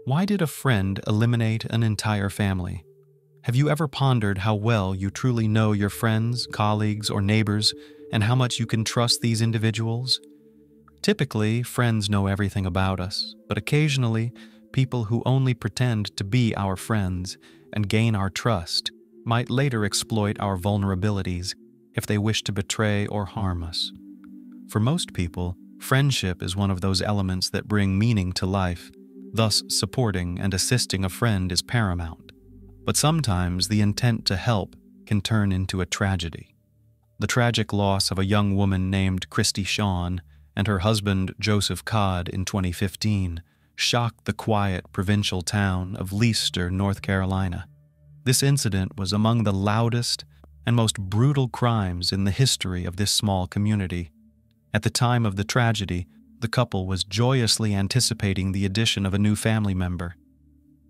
Why did a friend eliminate an entire family? Have you ever pondered how well you truly know your friends, colleagues, or neighbors, and how much you can trust these individuals? Typically, friends know everything about us, but occasionally, people who only pretend to be our friends and gain our trust might later exploit our vulnerabilities if they wish to betray or harm us. For most people, friendship is one of those elements that bring meaning to life. Thus, supporting and assisting a friend is paramount. But sometimes the intent to help can turn into a tragedy. The tragic loss of a young woman named Christy Shawn and her husband Joseph Codd in 2015 shocked the quiet provincial town of Leicester, North Carolina. This incident was among the loudest and most brutal crimes in the history of this small community. At the time of the tragedy, the couple was joyously anticipating the addition of a new family member.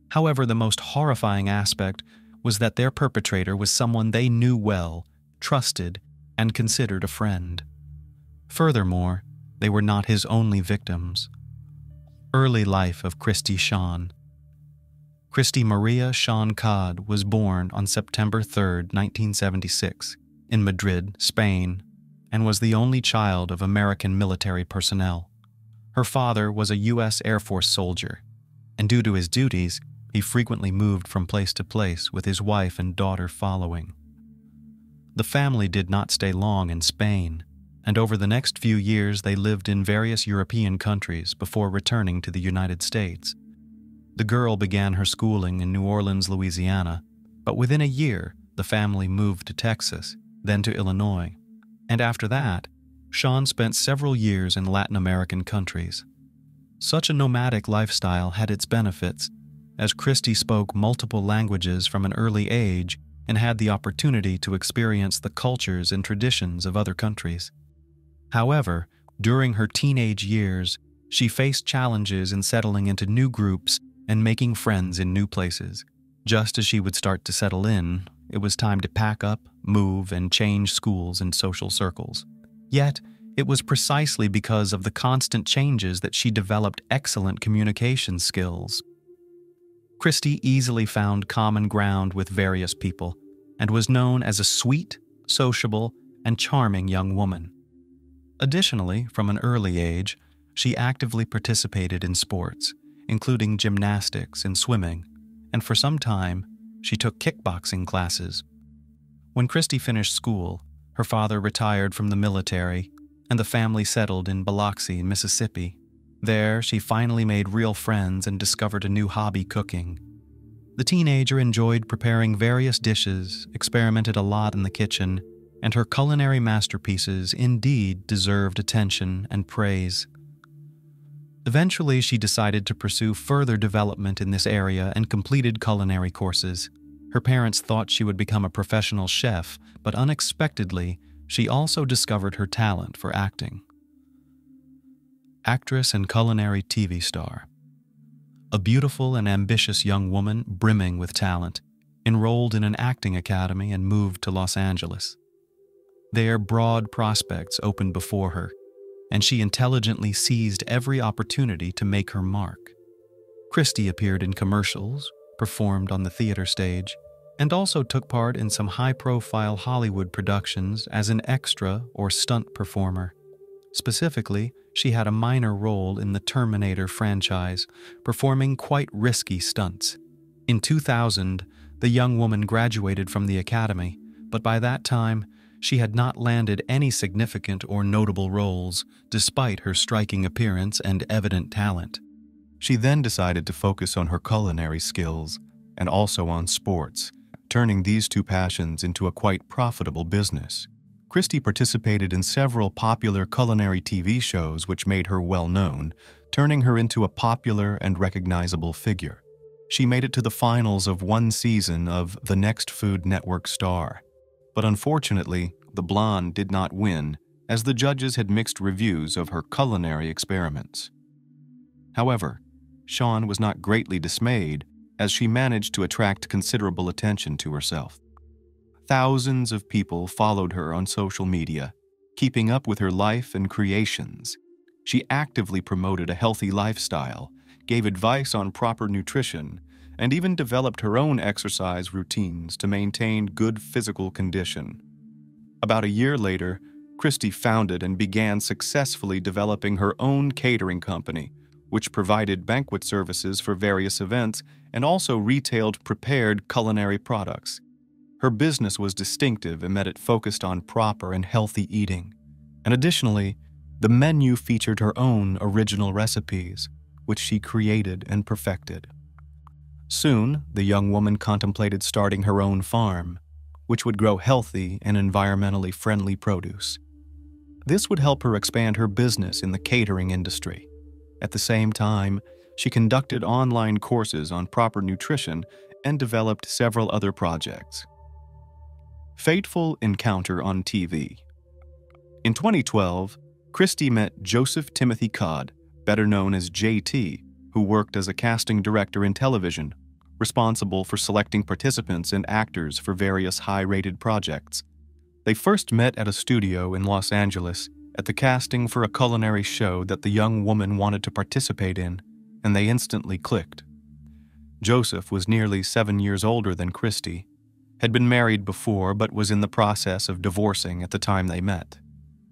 However, the most horrifying aspect was that their perpetrator was someone they knew well, trusted, and considered a friend. Furthermore, they were not his only victims. Early life of Christy Shawn. Christy Maria Shawn Codd was born on September 3, 1976, in Madrid, Spain, and was the only child of American military personnel. Her father was a U.S. Air Force soldier, and due to his duties, he frequently moved from place to place with his wife and daughter following. The family did not stay long in Spain, and over the next few years they lived in various European countries before returning to the United States. The girl began her schooling in New Orleans, Louisiana, but within a year, the family moved to Texas, then to Illinois, and after that, Shawn spent several years in Latin American countries. Such a nomadic lifestyle had its benefits, as Christy spoke multiple languages from an early age and had the opportunity to experience the cultures and traditions of other countries. However, during her teenage years, she faced challenges in settling into new groups and making friends in new places. Just as she would start to settle in, it was time to pack up, move, and change schools and social circles. Yet, it was precisely because of the constant changes that she developed excellent communication skills. Christy easily found common ground with various people and was known as a sweet, sociable, and charming young woman. Additionally, from an early age, she actively participated in sports, including gymnastics and swimming, and for some time, she took kickboxing classes. When Christy finished school, her father retired from the military, and the family settled in Biloxi, Mississippi. There, she finally made real friends and discovered a new hobby: cooking. The teenager enjoyed preparing various dishes, experimented a lot in the kitchen, and her culinary masterpieces indeed deserved attention and praise. Eventually, she decided to pursue further development in this area and completed culinary courses. Her parents thought she would become a professional chef, but unexpectedly, she also discovered her talent for acting. Actress and culinary TV star. A beautiful and ambitious young woman brimming with talent, enrolled in an acting academy and moved to Los Angeles. There, broad prospects opened before her, and she intelligently seized every opportunity to make her mark. Christy appeared in commercials, performed on the theater stage, and also took part in some high-profile Hollywood productions as an extra or stunt performer. Specifically, she had a minor role in the Terminator franchise, performing quite risky stunts. In 2000, the young woman graduated from the academy, but by that time, she had not landed any significant or notable roles, despite her striking appearance and evident talent. She then decided to focus on her culinary skills and also on sports, turning these two passions into a quite profitable business. Christy participated in several popular culinary TV shows which made her well known, turning her into a popular and recognizable figure. She made it to the finals of one season of The Next Food Network Star. But unfortunately, the blonde did not win, as the judges had mixed reviews of her culinary experiments. However, Shawn was not greatly dismayed, as she managed to attract considerable attention to herself. Thousands of people followed her on social media, keeping up with her life and creations. She actively promoted a healthy lifestyle, gave advice on proper nutrition, and even developed her own exercise routines to maintain good physical condition. About a year later, Christy founded and began successfully developing her own catering company, which provided banquet services for various events and also retailed prepared culinary products. Her business was distinctive in that it focused on proper and healthy eating. And additionally, the menu featured her own original recipes, which she created and perfected. Soon, the young woman contemplated starting her own farm, which would grow healthy and environmentally friendly produce. This would help her expand her business in the catering industry. At the same time, she conducted online courses on proper nutrition and developed several other projects. Fateful encounter on TV. In 2012, Christy met Joseph Timothy Codd, better known as JT, who worked as a casting director in television, responsible for selecting participants and actors for various high-rated projects. They first met at a studio in Los Angeles at the casting for a culinary show that the young woman wanted to participate in, and they instantly clicked. Joseph was nearly 7 years older than Christy, had been married before but was in the process of divorcing at the time they met.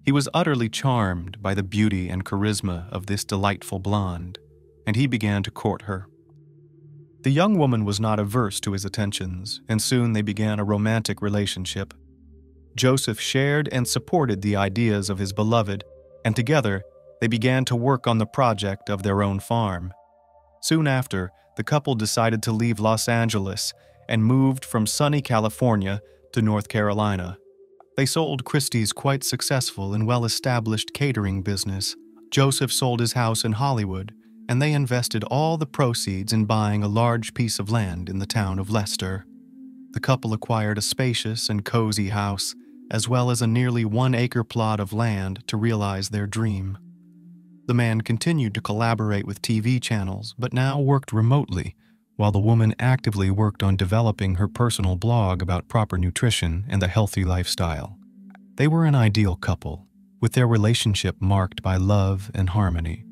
He was utterly charmed by the beauty and charisma of this delightful blonde, and he began to court her. The young woman was not averse to his attentions, and soon they began a romantic relationship. Joseph shared and supported the ideas of his beloved, and together they began to work on the project of their own farm. Soon after, the couple decided to leave Los Angeles and moved from sunny California to North Carolina. They sold Christy's quite successful and well-established catering business. Joseph sold his house in Hollywood, and they invested all the proceeds in buying a large piece of land in the town of Leicester. The couple acquired a spacious and cozy house, as well as a nearly 1-acre plot of land to realize their dream. The man continued to collaborate with TV channels, but now worked remotely, while the woman actively worked on developing her personal blog about proper nutrition and a healthy lifestyle. They were an ideal couple, with their relationship marked by love and harmony.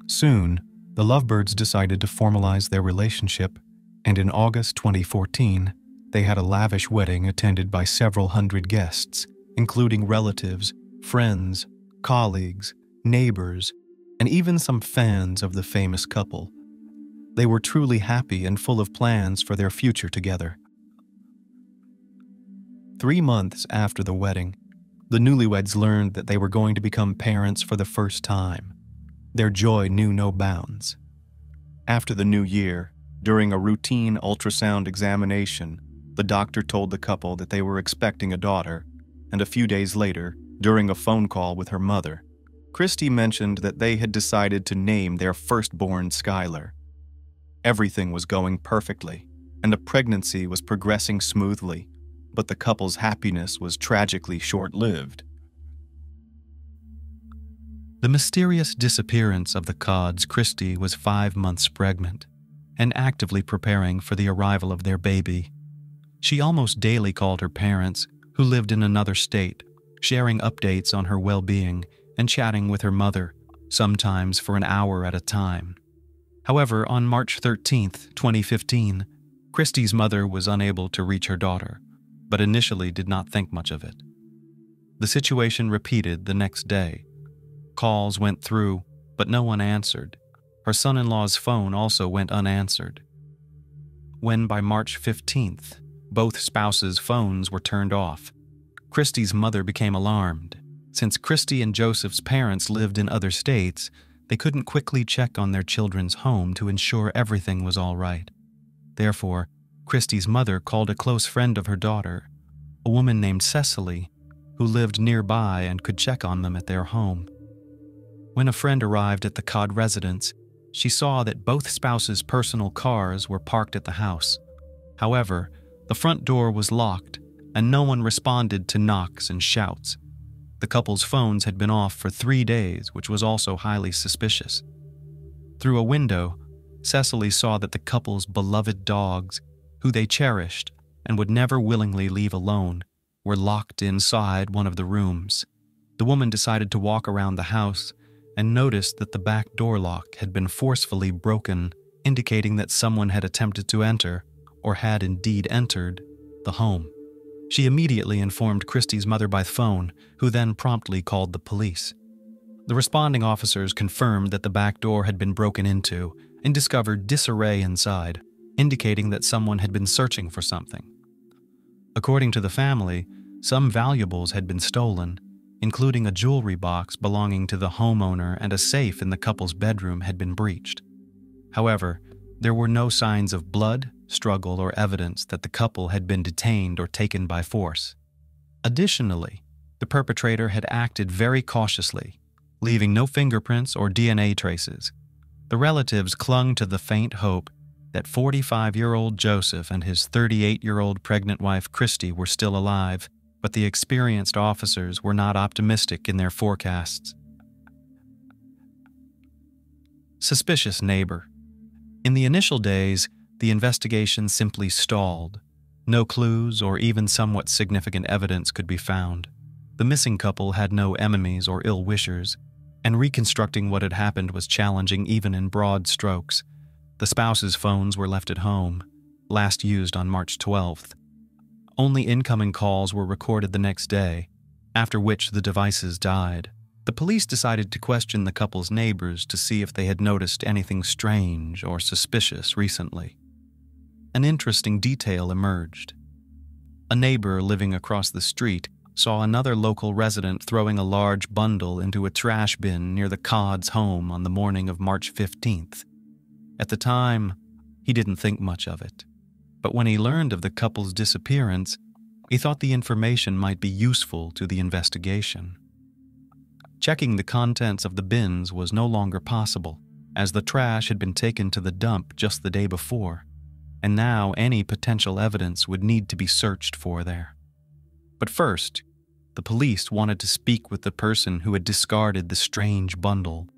Soon, the lovebirds decided to formalize their relationship, and in August 2014, they had a lavish wedding attended by several hundred guests, including relatives, friends, colleagues, neighbors, and even some fans of the famous couple. They were truly happy and full of plans for their future together. 3 months after the wedding, the newlyweds learned that they were going to become parents for the first time. Their joy knew no bounds. After the new year, during a routine ultrasound examination, the doctor told the couple that they were expecting a daughter, and a few days later, during a phone call with her mother, Christy mentioned that they had decided to name their firstborn Skylar. Everything was going perfectly, and the pregnancy was progressing smoothly, but the couple's happiness was tragically short-lived. The mysterious disappearance of the Codds. Christy was 5 months pregnant and actively preparing for the arrival of their baby. She almost daily called her parents, who lived in another state, sharing updates on her well-being and chatting with her mother, sometimes for an hour at a time. However, on March 13, 2015, Christy's mother was unable to reach her daughter, but initially did not think much of it. The situation repeated the next day. Calls went through, but no one answered. Her son-in-law's phone also went unanswered. When by March 15th, both spouses' phones were turned off, Christy's mother became alarmed. Since Christy and Joseph's parents lived in other states, they couldn't quickly check on their children's home to ensure everything was all right. Therefore, Christy's mother called a close friend of her daughter, a woman named Cecily, who lived nearby and could check on them at their home. When a friend arrived at the Codd residence, she saw that both spouses' personal cars were parked at the house. However, the front door was locked, and no one responded to knocks and shouts. The couple's phones had been off for 3 days, which was also highly suspicious. Through a window, Cecily saw that the couple's beloved dogs, who they cherished and would never willingly leave alone, were locked inside one of the rooms. The woman decided to walk around the house and noticed that the back door lock had been forcefully broken, indicating that someone had attempted to enter, or had indeed entered, the home. She immediately informed Christie's mother by phone, who then promptly called the police. The responding officers confirmed that the back door had been broken into and discovered disarray inside, indicating that someone had been searching for something. According to the family, some valuables had been stolen, including a jewelry box belonging to the homeowner, and a safe in the couple's bedroom had been breached. However, there were no signs of blood, struggle, or evidence that the couple had been detained or taken by force. Additionally, the perpetrator had acted very cautiously, leaving no fingerprints or DNA traces. The relatives clung to the faint hope that 45-year-old Joseph and his 38-year-old pregnant wife Christie were still alive, but the experienced officers were not optimistic in their forecasts. Suspicious neighbor. In the initial days, the investigation simply stalled. No clues or even somewhat significant evidence could be found. The missing couple had no enemies or ill-wishers, and reconstructing what had happened was challenging even in broad strokes. The spouses' phones were left at home, last used on March 12th. Only incoming calls were recorded the next day, after which the devices died. The police decided to question the couple's neighbors to see if they had noticed anything strange or suspicious recently. An interesting detail emerged. A neighbor living across the street saw another local resident throwing a large bundle into a trash bin near the Codd's home on the morning of March 15th. At the time, he didn't think much of it, but when he learned of the couple's disappearance, he thought the information might be useful to the investigation. Checking the contents of the bins was no longer possible, as the trash had been taken to the dump just the day before, and now any potential evidence would need to be searched for there. But first, the police wanted to speak with the person who had discarded the strange bundle.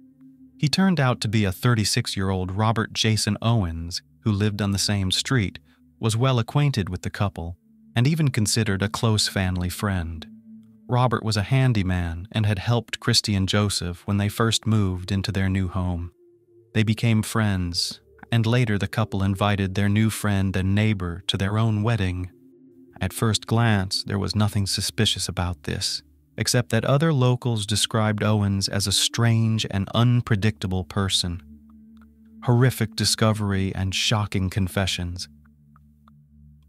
He turned out to be a 36-year-old Robert Jason Owens, who lived on the same street, was well acquainted with the couple, and even considered a close family friend. Robert was a handyman and had helped Christie and Joseph when they first moved into their new home. They became friends, and later the couple invited their new friend and neighbor to their own wedding. At first glance, there was nothing suspicious about this, except that other locals described Owens as a strange and unpredictable person. Horrific discovery and shocking confessions.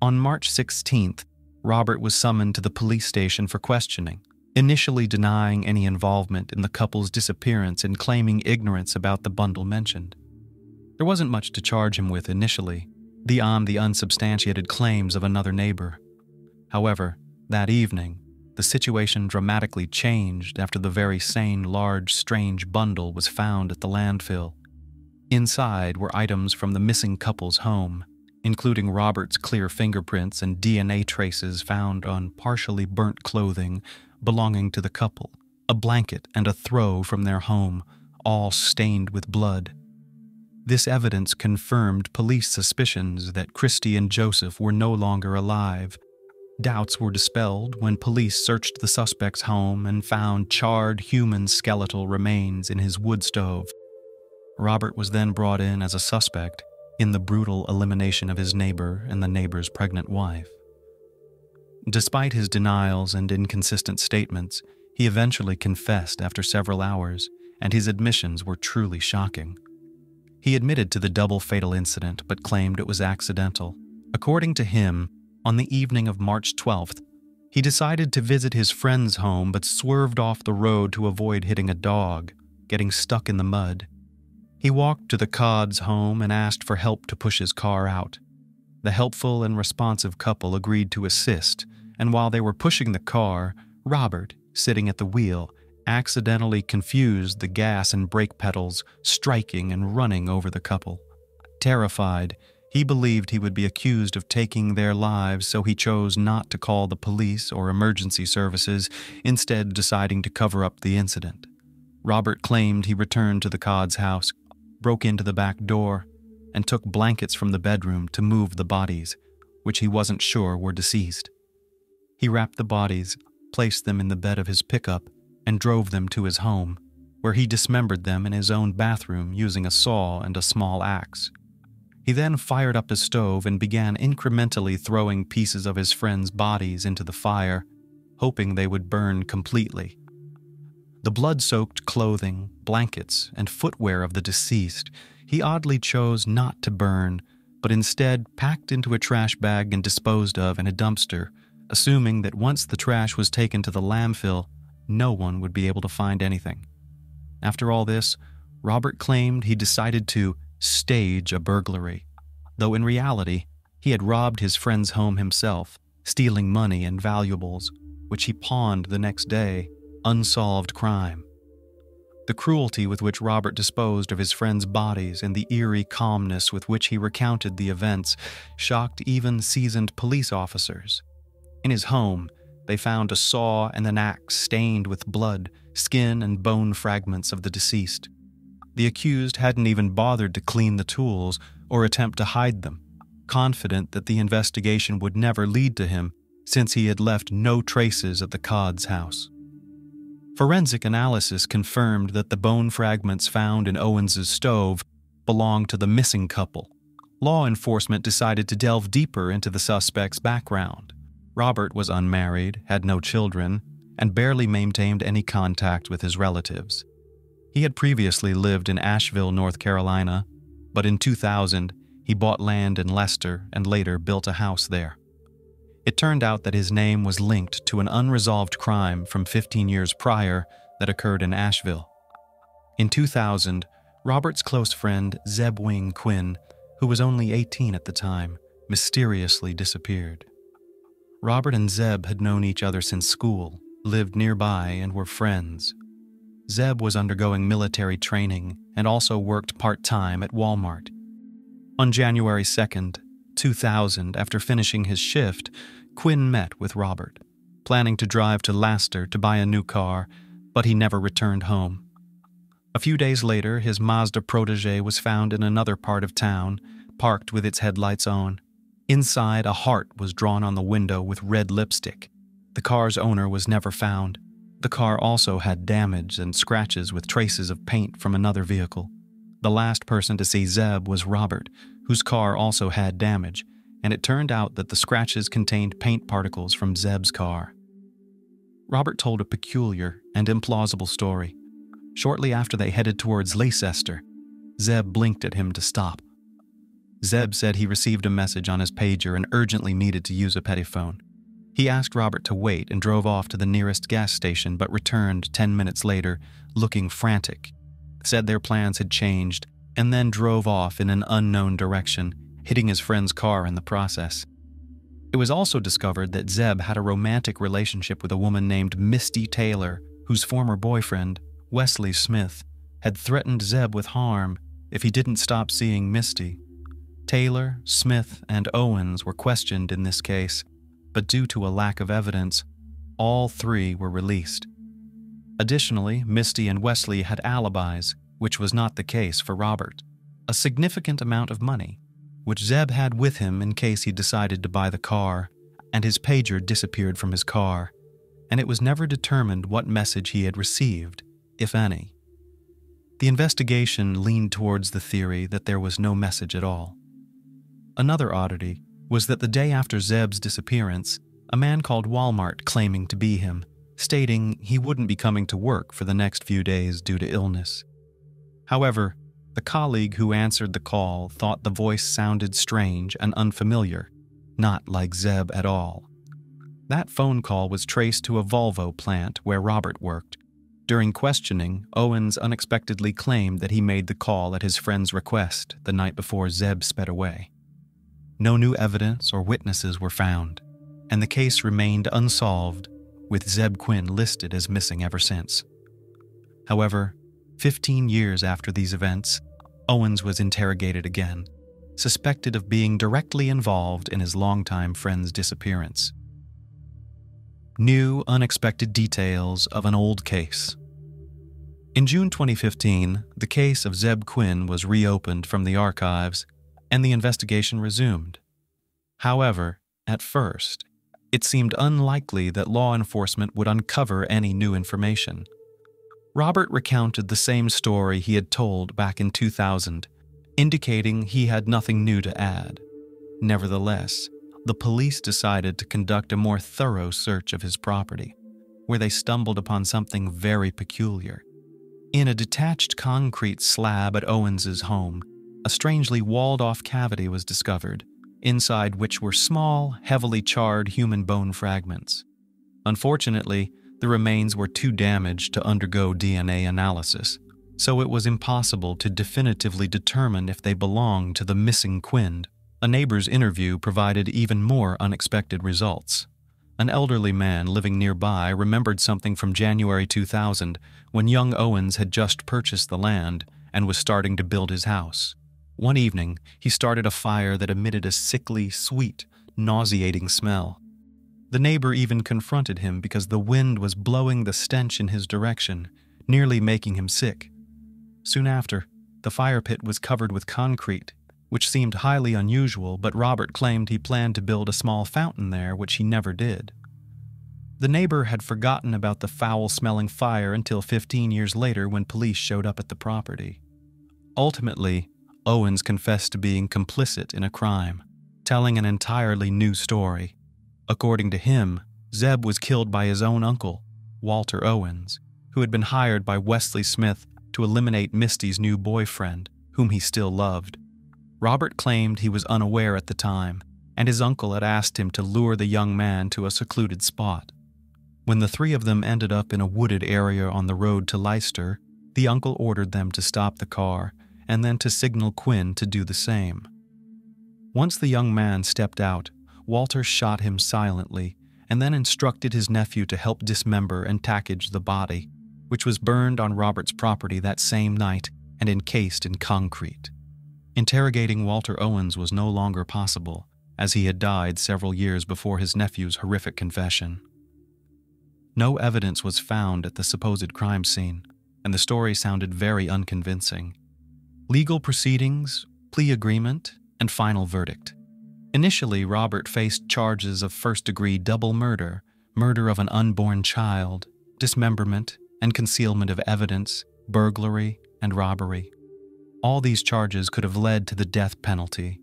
On March 16th, Robert was summoned to the police station for questioning, initially denying any involvement in the couple's disappearance and claiming ignorance about the bundle mentioned. There wasn't much to charge him with initially, beyond the unsubstantiated claims of another neighbor. However, that evening, the situation dramatically changed after the very same large, strange bundle was found at the landfill. Inside were items from the missing couple's home, including Robert's clear fingerprints and DNA traces found on partially burnt clothing belonging to the couple, a blanket and a throw from their home, all stained with blood. This evidence confirmed police suspicions that Christie and Joseph were no longer alive. Doubts were dispelled when police searched the suspect's home and found charred human skeletal remains in his wood stove. Robert was then brought in as a suspect in the brutal elimination of his neighbor and the neighbor's pregnant wife. Despite his denials and inconsistent statements, he eventually confessed after several hours, and his admissions were truly shocking. He admitted to the double fatal incident but claimed it was accidental. According to him, on the evening of March 12th, he decided to visit his friend's home but swerved off the road to avoid hitting a dog, getting stuck in the mud. He walked to the Codd's home and asked for help to push his car out. The helpful and responsive couple agreed to assist, and while they were pushing the car, Robert, sitting at the wheel, accidentally confused the gas and brake pedals, striking and running over the couple. Terrified, he believed he would be accused of taking their lives, so he chose not to call the police or emergency services, instead deciding to cover up the incident. Robert claimed he returned to the Codd's house, broke into the back door, and took blankets from the bedroom to move the bodies, which he wasn't sure were deceased. He wrapped the bodies, placed them in the bed of his pickup, and drove them to his home. where he dismembered them in his own bathroom using a saw and a small axe. He then fired up his stove and began incrementally throwing pieces of his friends' bodies into the fire, hoping they would burn completely. The blood-soaked clothing, blankets, and footwear of the deceased he oddly chose not to burn, but instead packed into a trash bag and disposed of in a dumpster, assuming that once the trash was taken to the landfill, no one would be able to find anything. After all this, Robert claimed he decided to stage a burglary, though in reality, he had robbed his friend's home himself, stealing money and valuables, which he pawned the next day, unsolved crime. The cruelty with which Robert disposed of his friends' bodies and the eerie calmness with which he recounted the events shocked even seasoned police officers. In his home, they found a saw and an axe stained with blood, skin, and bone fragments of the deceased. The accused hadn't even bothered to clean the tools or attempt to hide them, confident that the investigation would never lead to him since he had left no traces at the Codd's house. Forensic analysis confirmed that the bone fragments found in Owens's stove belonged to the missing couple. Law enforcement decided to delve deeper into the suspect's background. Robert was unmarried, had no children, and barely maintained any contact with his relatives. He had previously lived in Asheville, North Carolina, but in 2000, he bought land in Leicester and later built a house there. It turned out that his name was linked to an unresolved crime from 15 years prior that occurred in Asheville. In 2000, Robert's close friend Zeb Wing Quinn, who was only 18 at the time, mysteriously disappeared. Robert and Zeb had known each other since school, lived nearby, and were friends. Zeb was undergoing military training and also worked part-time at Walmart. On January 2nd, 2000, after finishing his shift, Quinn met with Robert, planning to drive to Leicester to buy a new car, but he never returned home. A few days later, his Mazda Protege was found in another part of town, parked with its headlights on. Inside, a heart was drawn on the window with red lipstick. The car's owner was never found. The car also had damage and scratches with traces of paint from another vehicle. The last person to see Zeb was Robert, whose car also had damage, and it turned out that the scratches contained paint particles from Zeb's car. Robert told a peculiar and implausible story. Shortly after they headed towards Leicester, Zeb blinked at him to stop. Zeb said he received a message on his pager and urgently needed to use a payphone. He asked Robert to wait and drove off to the nearest gas station, but returned 10 minutes later, looking frantic. Said their plans had changed, and then drove off in an unknown direction, hitting his friend's car in the process. It was also discovered that Zeb had a romantic relationship with a woman named Misty Taylor, whose former boyfriend, Wesley Smith, had threatened Zeb with harm if he didn't stop seeing Misty. Taylor, Smith, and Owens were questioned in this case, but due to a lack of evidence, all three were released. Additionally, Misty and Wesley had alibis, which was not the case for Robert. A significant amount of money, which Zeb had with him in case he decided to buy the car, and his pager disappeared from his car, and it was never determined what message he had received, if any. The investigation leaned towards the theory that there was no message at all. Another oddity was that the day after Zeb's disappearance, a man called Walmart claiming to be him, stating he wouldn't be coming to work for the next few days due to illness. However, the colleague who answered the call thought the voice sounded strange and unfamiliar, not like Zeb at all. That phone call was traced to a Volvo plant where Robert worked. During questioning, Owens unexpectedly claimed that he made the call at his friend's request the night before Zeb sped away. No new evidence or witnesses were found, and the case remained unsolved, with Zeb Quinn listed as missing ever since. However, 15 years after these events, Owens was interrogated again, suspected of being directly involved in his longtime friend's disappearance. New, unexpected details of an old case. In June 2015, the case of Zeb Quinn was reopened from the archives, and the investigation resumed. However, at first, it seemed unlikely that law enforcement would uncover any new information. Robert recounted the same story he had told back in 2000, indicating he had nothing new to add. Nevertheless, the police decided to conduct a more thorough search of his property, where they stumbled upon something very peculiar. In a detached concrete slab at Owens's home, a strangely walled-off cavity was discovered, inside which were small, heavily charred human bone fragments. Unfortunately, the remains were too damaged to undergo DNA analysis, so it was impossible to definitively determine if they belonged to the missing Quinn. A neighbor's interview provided even more unexpected results. An elderly man living nearby remembered something from January 2000, when young Owens had just purchased the land and was starting to build his house. One evening, he started a fire that emitted a sickly, sweet, nauseating smell. The neighbor even confronted him because the wind was blowing the stench in his direction, nearly making him sick. Soon after, the fire pit was covered with concrete, which seemed highly unusual, but Robert claimed he planned to build a small fountain there, which he never did. The neighbor had forgotten about the foul-smelling fire until 15 years later when police showed up at the property. Ultimately, Owens confessed to being complicit in a crime, telling an entirely new story. According to him, Zeb was killed by his own uncle, Walter Owens, who had been hired by Wesley Smith to eliminate Misty's new boyfriend, whom he still loved. Robert claimed he was unaware at the time, and his uncle had asked him to lure the young man to a secluded spot. When the three of them ended up in a wooded area on the road to Leicester, the uncle ordered them to stop the car and then to signal Quinn to do the same. Once the young man stepped out, Walter shot him silently and then instructed his nephew to help dismember and package the body, which was burned on Robert's property that same night and encased in concrete. Interrogating Walter Owens was no longer possible, as he had died several years before his nephew's horrific confession. No evidence was found at the supposed crime scene, and the story sounded very unconvincing. Legal proceedings, plea agreement, and final verdict. Initially, Robert faced charges of first-degree double murder, murder of an unborn child, dismemberment and concealment of evidence, burglary, and robbery. All these charges could have led to the death penalty,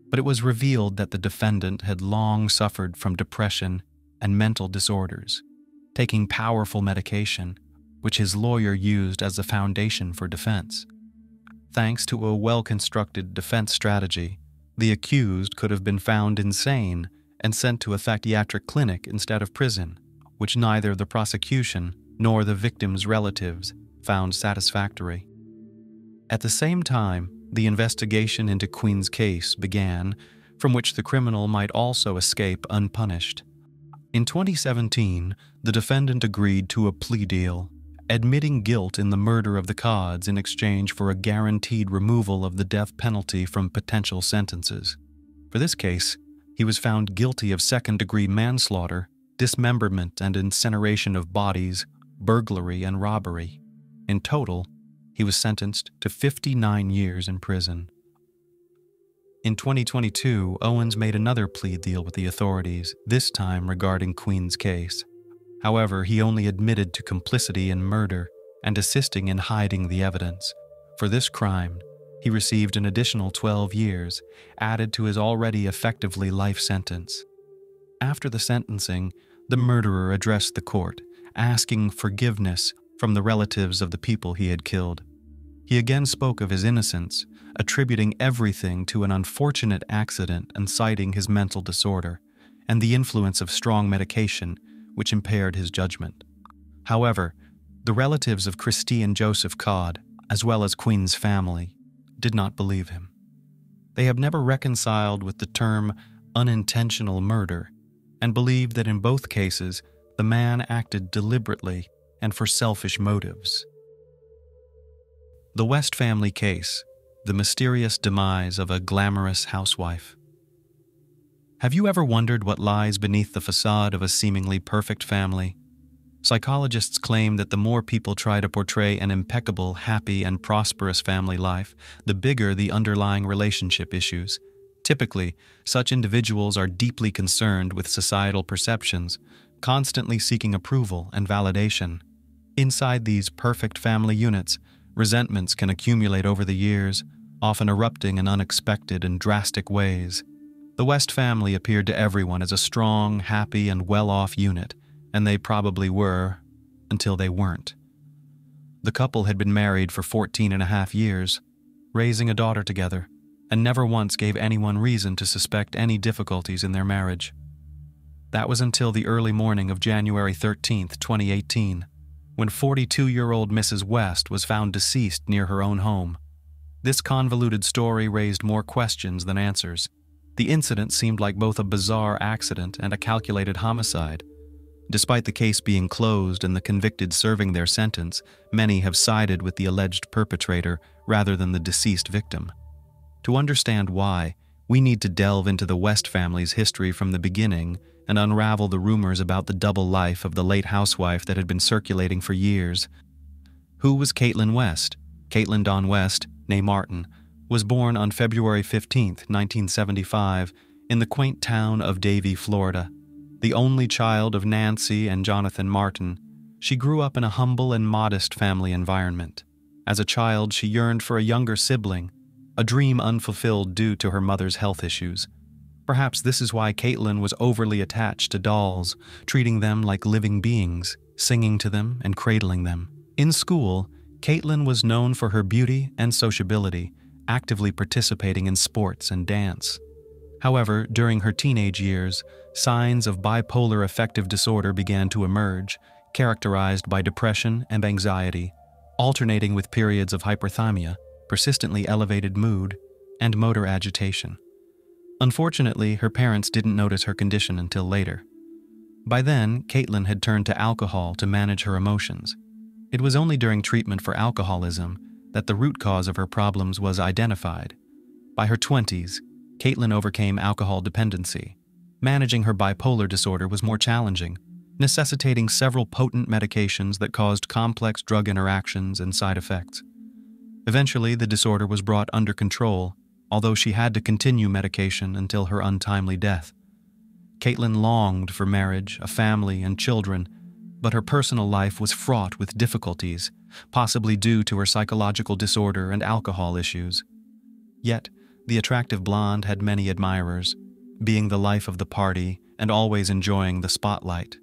but it was revealed that the defendant had long suffered from depression and mental disorders, taking powerful medication, which his lawyer used as a foundation for defense. Thanks to a well-constructed defense strategy, the accused could have been found insane and sent to a psychiatric clinic instead of prison, which neither the prosecution nor the victim's relatives found satisfactory. At the same time, the investigation into Quinn's case began, from which the criminal might also escape unpunished. In 2017, the defendant agreed to a plea deal, admitting guilt in the murder of the Codds in exchange for a guaranteed removal of the death penalty from potential sentences. For this case, he was found guilty of second-degree manslaughter, dismemberment and incineration of bodies, burglary, and robbery. In total, he was sentenced to 59 years in prison. In 2022, Owens made another plea deal with the authorities, this time regarding Quinn's case. However, he only admitted to complicity in murder and assisting in hiding the evidence. For this crime, he received an additional 12 years, added to his already effectively life sentence. After the sentencing, the murderer addressed the court, asking forgiveness from the relatives of the people he had killed. He again spoke of his innocence, attributing everything to an unfortunate accident and citing his mental disorder and the influence of strong medication, which impaired his judgment. However, the relatives of Christine Joseph Codd, as well as Quinn's family, did not believe him. They have never reconciled with the term unintentional murder and believe that in both cases, the man acted deliberately and for selfish motives. The West family case, the mysterious demise of a glamorous housewife. Have you ever wondered what lies beneath the facade of a seemingly perfect family? Psychologists claim that the more people try to portray an impeccable, happy, and prosperous family life, the bigger the underlying relationship issues. Typically, such individuals are deeply concerned with societal perceptions, constantly seeking approval and validation. Inside these perfect family units, resentments can accumulate over the years, often erupting in unexpected and drastic ways. The West family appeared to everyone as a strong, happy, and well-off unit, and they probably were, until they weren't. The couple had been married for 14.5 years, raising a daughter together, and never once gave anyone reason to suspect any difficulties in their marriage. That was until the early morning of January 13th, 2018, when 42-year-old Mrs. West was found deceased near her own home. This convoluted story raised more questions than answers. The incident seemed like both a bizarre accident and a calculated homicide. Despite the case being closed and the convicted serving their sentence, many have sided with the alleged perpetrator rather than the deceased victim. To understand why, we need to delve into the West family's history from the beginning and unravel the rumors about the double life of the late housewife that had been circulating for years. Who was Caitlin West? Caitlin Dawn West, née Martin, was born on February 15, 1975, in the quaint town of Davie, Florida. The only child of Nancy and Jonathan Martin, she grew up in a humble and modest family environment. As a child, she yearned for a younger sibling, a dream unfulfilled due to her mother's health issues. Perhaps this is why Caitlin was overly attached to dolls, treating them like living beings, singing to them and cradling them. In school, Caitlin was known for her beauty and sociability, actively participating in sports and dance. However, during her teenage years, signs of bipolar affective disorder began to emerge, characterized by depression and anxiety, alternating with periods of hyperthymia, persistently elevated mood, and motor agitation. Unfortunately, her parents didn't notice her condition until later. By then, Caitlin had turned to alcohol to manage her emotions. It was only during treatment for alcoholism that the root cause of her problems was identified. By her 20s, Caitlin overcame alcohol dependency. Managing her bipolar disorder was more challenging, necessitating several potent medications that caused complex drug interactions and side effects. Eventually, the disorder was brought under control, although she had to continue medication until her untimely death. Caitlin longed for marriage, a family, and children, but her personal life was fraught with difficulties, possibly due to her psychological disorder and alcohol issues. Yet, the attractive blonde had many admirers, being the life of the party and always enjoying the spotlight.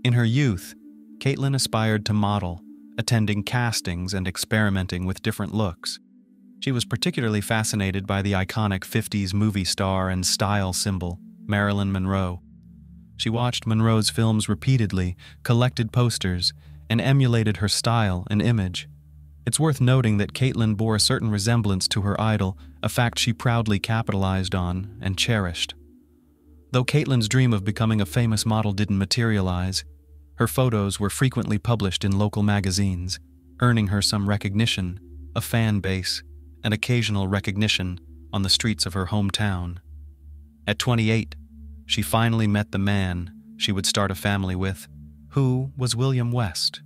In her youth, Caitlin aspired to model, attending castings and experimenting with different looks. She was particularly fascinated by the iconic 50s movie star and style symbol, Marilyn Monroe. She watched Monroe's films repeatedly, collected posters, and emulated her style and image. It's worth noting that Caitlin bore a certain resemblance to her idol, a fact she proudly capitalized on and cherished. Though Caitlin's dream of becoming a famous model didn't materialize, her photos were frequently published in local magazines, earning her some recognition, a fan base, and occasional recognition on the streets of her hometown. At 28, she finally met the man she would start a family with, who was William West.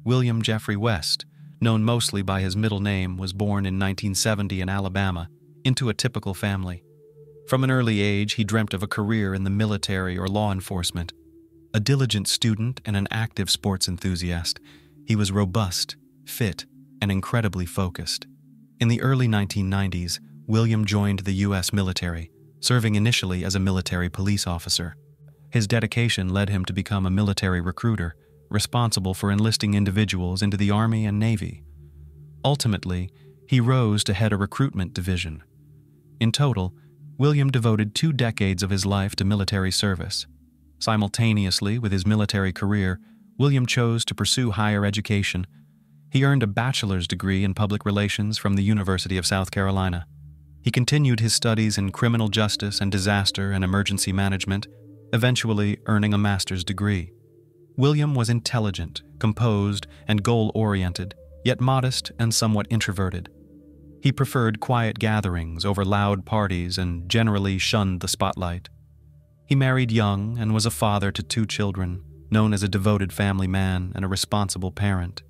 William Jeffrey West, known mostly by his middle name, was born in 1970 in Alabama, into a typical family. From an early age, he dreamt of a career in the military or law enforcement. A diligent student and an active sports enthusiast, he was robust, fit, and incredibly focused. In the early 1990s, William joined the U.S. military, serving initially as a military police officer. His dedication led him to become a military recruiter, responsible for enlisting individuals into the Army and Navy. Ultimately, he rose to head a recruitment division. In total, William devoted 2 decades of his life to military service. Simultaneously with his military career, William chose to pursue higher education. He earned a bachelor's degree in public relations from the University of South Carolina. He continued his studies in criminal justice and disaster and emergency management, eventually earning a master's degree. William was intelligent, composed, and goal-oriented, yet modest and somewhat introverted. He preferred quiet gatherings over loud parties and generally shunned the spotlight. He married young and was a father to 2 children, known as a devoted family man and a responsible parent.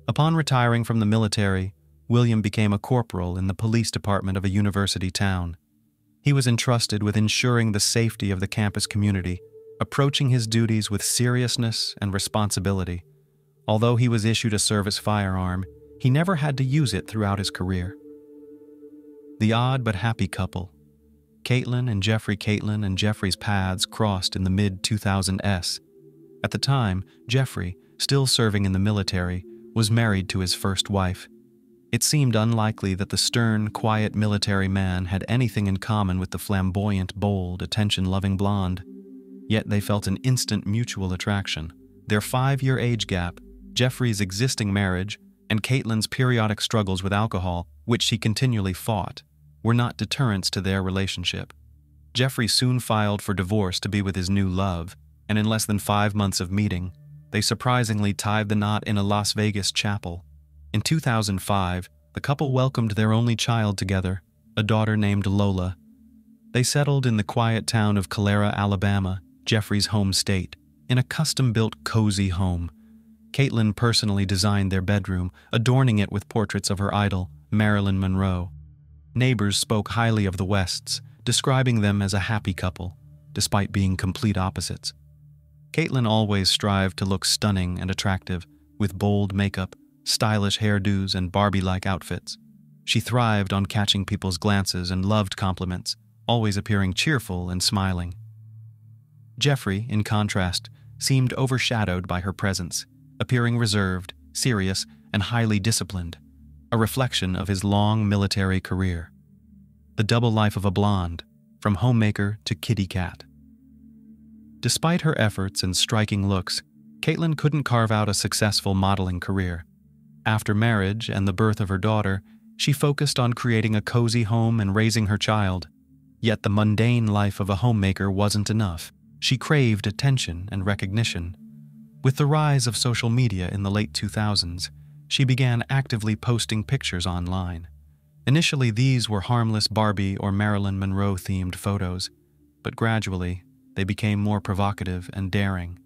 Upon retiring from the military, William became a corporal in the police department of a university town. He was entrusted with ensuring the safety of the campus community, approaching his duties with seriousness and responsibility. Although he was issued a service firearm, he never had to use it throughout his career. The odd but happy couple. Caitlin and Jeffrey's paths crossed in the mid-2000s. At the time, Jeffrey, still serving in the military, was married to his first wife. It seemed unlikely that the stern, quiet military man had anything in common with the flamboyant, bold, attention-loving blonde. Yet they felt an instant mutual attraction. Their 5-year age gap, Jeffrey's existing marriage, and Caitlin's periodic struggles with alcohol, which she continually fought, were not deterrents to their relationship. Jeffrey soon filed for divorce to be with his new love, and in less than 5 months of meeting, they surprisingly tied the knot in a Las Vegas chapel. In 2005, the couple welcomed their only child together, a daughter named Lola. They settled in the quiet town of Calera, Alabama, Jeffrey's home state, in a custom-built, cozy home. Caitlin personally designed their bedroom, adorning it with portraits of her idol, Marilyn Monroe. Neighbors spoke highly of the Wests, describing them as a happy couple, despite being complete opposites. Caitlin always strived to look stunning and attractive, with bold makeup, stylish hairdos, and Barbie-like outfits. She thrived on catching people's glances and loved compliments, always appearing cheerful and smiling. Jeffrey, in contrast, seemed overshadowed by her presence, appearing reserved, serious, and highly disciplined, a reflection of his long military career. The double life of a blonde, from homemaker to kitty cat. Despite her efforts and striking looks, Caitlin couldn't carve out a successful modeling career. After marriage and the birth of her daughter, she focused on creating a cozy home and raising her child. Yet the mundane life of a homemaker wasn't enough. She craved attention and recognition. With the rise of social media in the late 2000s, she began actively posting pictures online. Initially, these were harmless Barbie or Marilyn Monroe-themed photos, but gradually, they became more provocative and daring.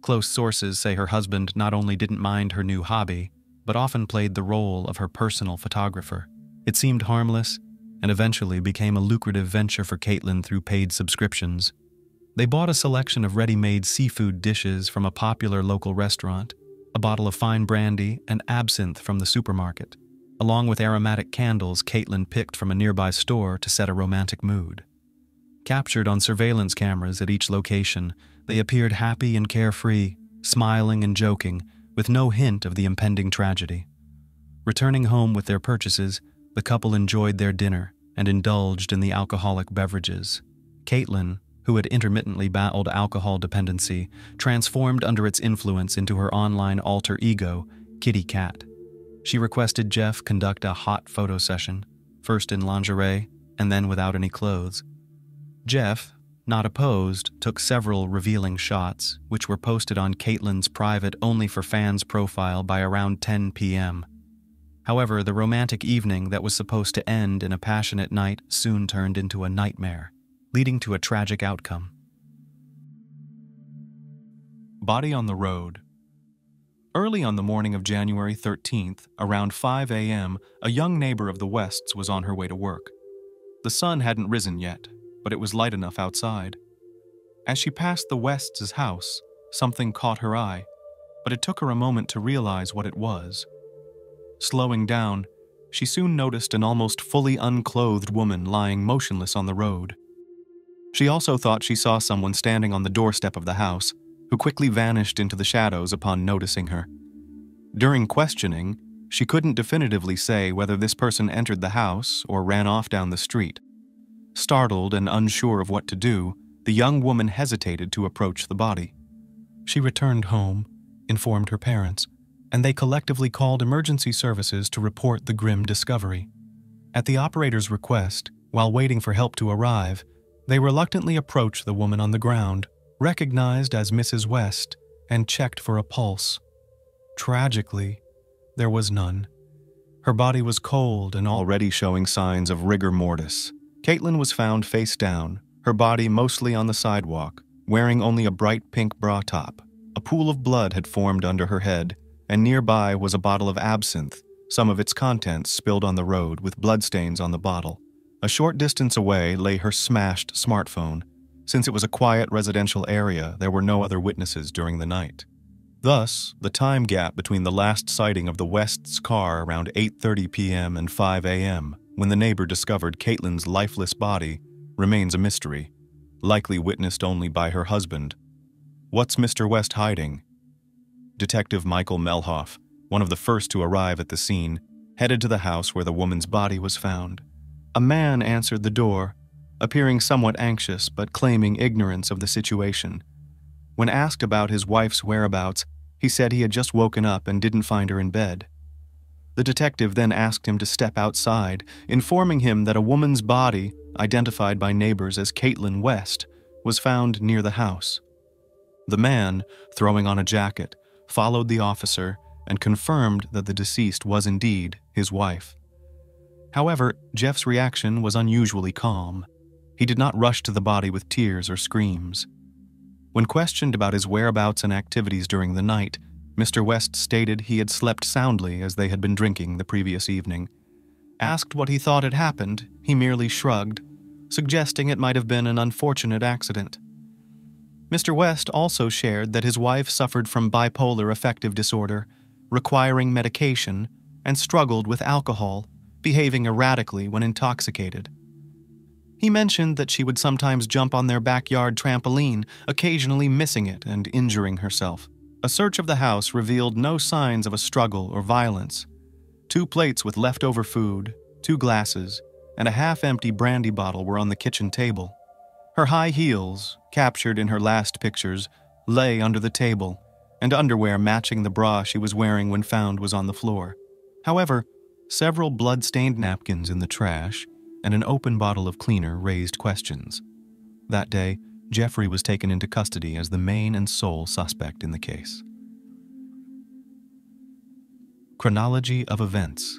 Close sources say her husband not only didn't mind her new hobby, but often played the role of her personal photographer. It seemed harmless, and eventually became a lucrative venture for Caitlin through paid subscriptions. They bought a selection of ready-made seafood dishes from a popular local restaurant, a bottle of fine brandy, and absinthe from the supermarket, along with aromatic candles Caitlin picked from a nearby store to set a romantic mood. Captured on surveillance cameras at each location, they appeared happy and carefree, smiling and joking, with no hint of the impending tragedy. Returning home with their purchases, the couple enjoyed their dinner and indulged in the alcoholic beverages. Caitlin, who had intermittently battled alcohol dependency, transformed under its influence into her online alter ego, Kitty Cat. She requested Jeff conduct a hot photo session, first in lingerie and then without any clothes. Jeff, not opposed, took several revealing shots, which were posted on Caitlin's private Only for Fans profile by around 10 p.m. However, the romantic evening that was supposed to end in a passionate night soon turned into a nightmare, leading to a tragic outcome. Body on the road. Early on the morning of January 13th, around 5 a.m., a young neighbor of the Wests was on her way to work. The sun hadn't risen yet, but it was light enough outside. As she passed the Wests' house, something caught her eye, but it took her a moment to realize what it was. Slowing down, she soon noticed an almost fully unclothed woman lying motionless on the road. She also thought she saw someone standing on the doorstep of the house, who quickly vanished into the shadows upon noticing her. During questioning, she couldn't definitively say whether this person entered the house or ran off down the street. Startled and unsure of what to do, the young woman hesitated to approach the body. She returned home, informed her parents, and they collectively called emergency services to report the grim discovery. At the operator's request, while waiting for help to arrive, they reluctantly approached the woman on the ground, recognized as Mrs. West, and checked for a pulse. Tragically, there was none. Her body was cold and already showing signs of rigor mortis. Caitlin was found face down, her body mostly on the sidewalk, wearing only a bright pink bra top. A pool of blood had formed under her head, and nearby was a bottle of absinthe, some of its contents spilled on the road with bloodstains on the bottle. A short distance away lay her smashed smartphone. Since it was a quiet residential area, there were no other witnesses during the night. Thus, the time gap between the last sighting of the West's car around 8:30 p.m. and 5 a.m., when the neighbor discovered Caitlin's lifeless body, remains a mystery, likely witnessed only by her husband. What's Mr. West hiding? Detective Michael Melhoff, one of the first to arrive at the scene, headed to the house where the woman's body was found. A man answered the door, appearing somewhat anxious but claiming ignorance of the situation. When asked about his wife's whereabouts, he said he had just woken up and didn't find her in bed. The detective then asked him to step outside, informing him that a woman's body, identified by neighbors as Caitlin West, was found near the house. The man, throwing on a jacket, followed the officer and confirmed that the deceased was indeed his wife. However, Jeff's reaction was unusually calm. He did not rush to the body with tears or screams. When questioned about his whereabouts and activities during the night, Mr. West stated he had slept soundly as they had been drinking the previous evening. Asked what he thought had happened, he merely shrugged, suggesting it might have been an unfortunate accident. Mr. West also shared that his wife suffered from bipolar affective disorder, requiring medication, and struggled with alcohol, behaving erratically when intoxicated. He mentioned that she would sometimes jump on their backyard trampoline, occasionally missing it and injuring herself. A search of the house revealed no signs of a struggle or violence. 2 plates with leftover food, 2 glasses, and a half-empty brandy bottle were on the kitchen table. Her high heels, captured in her last pictures, lay under the table, and underwear matching the bra she was wearing when found was on the floor. However, several blood-stained napkins in the trash and an open bottle of cleaner raised questions. That day, Jeffrey was taken into custody as the main and sole suspect in the case. Chronology of events.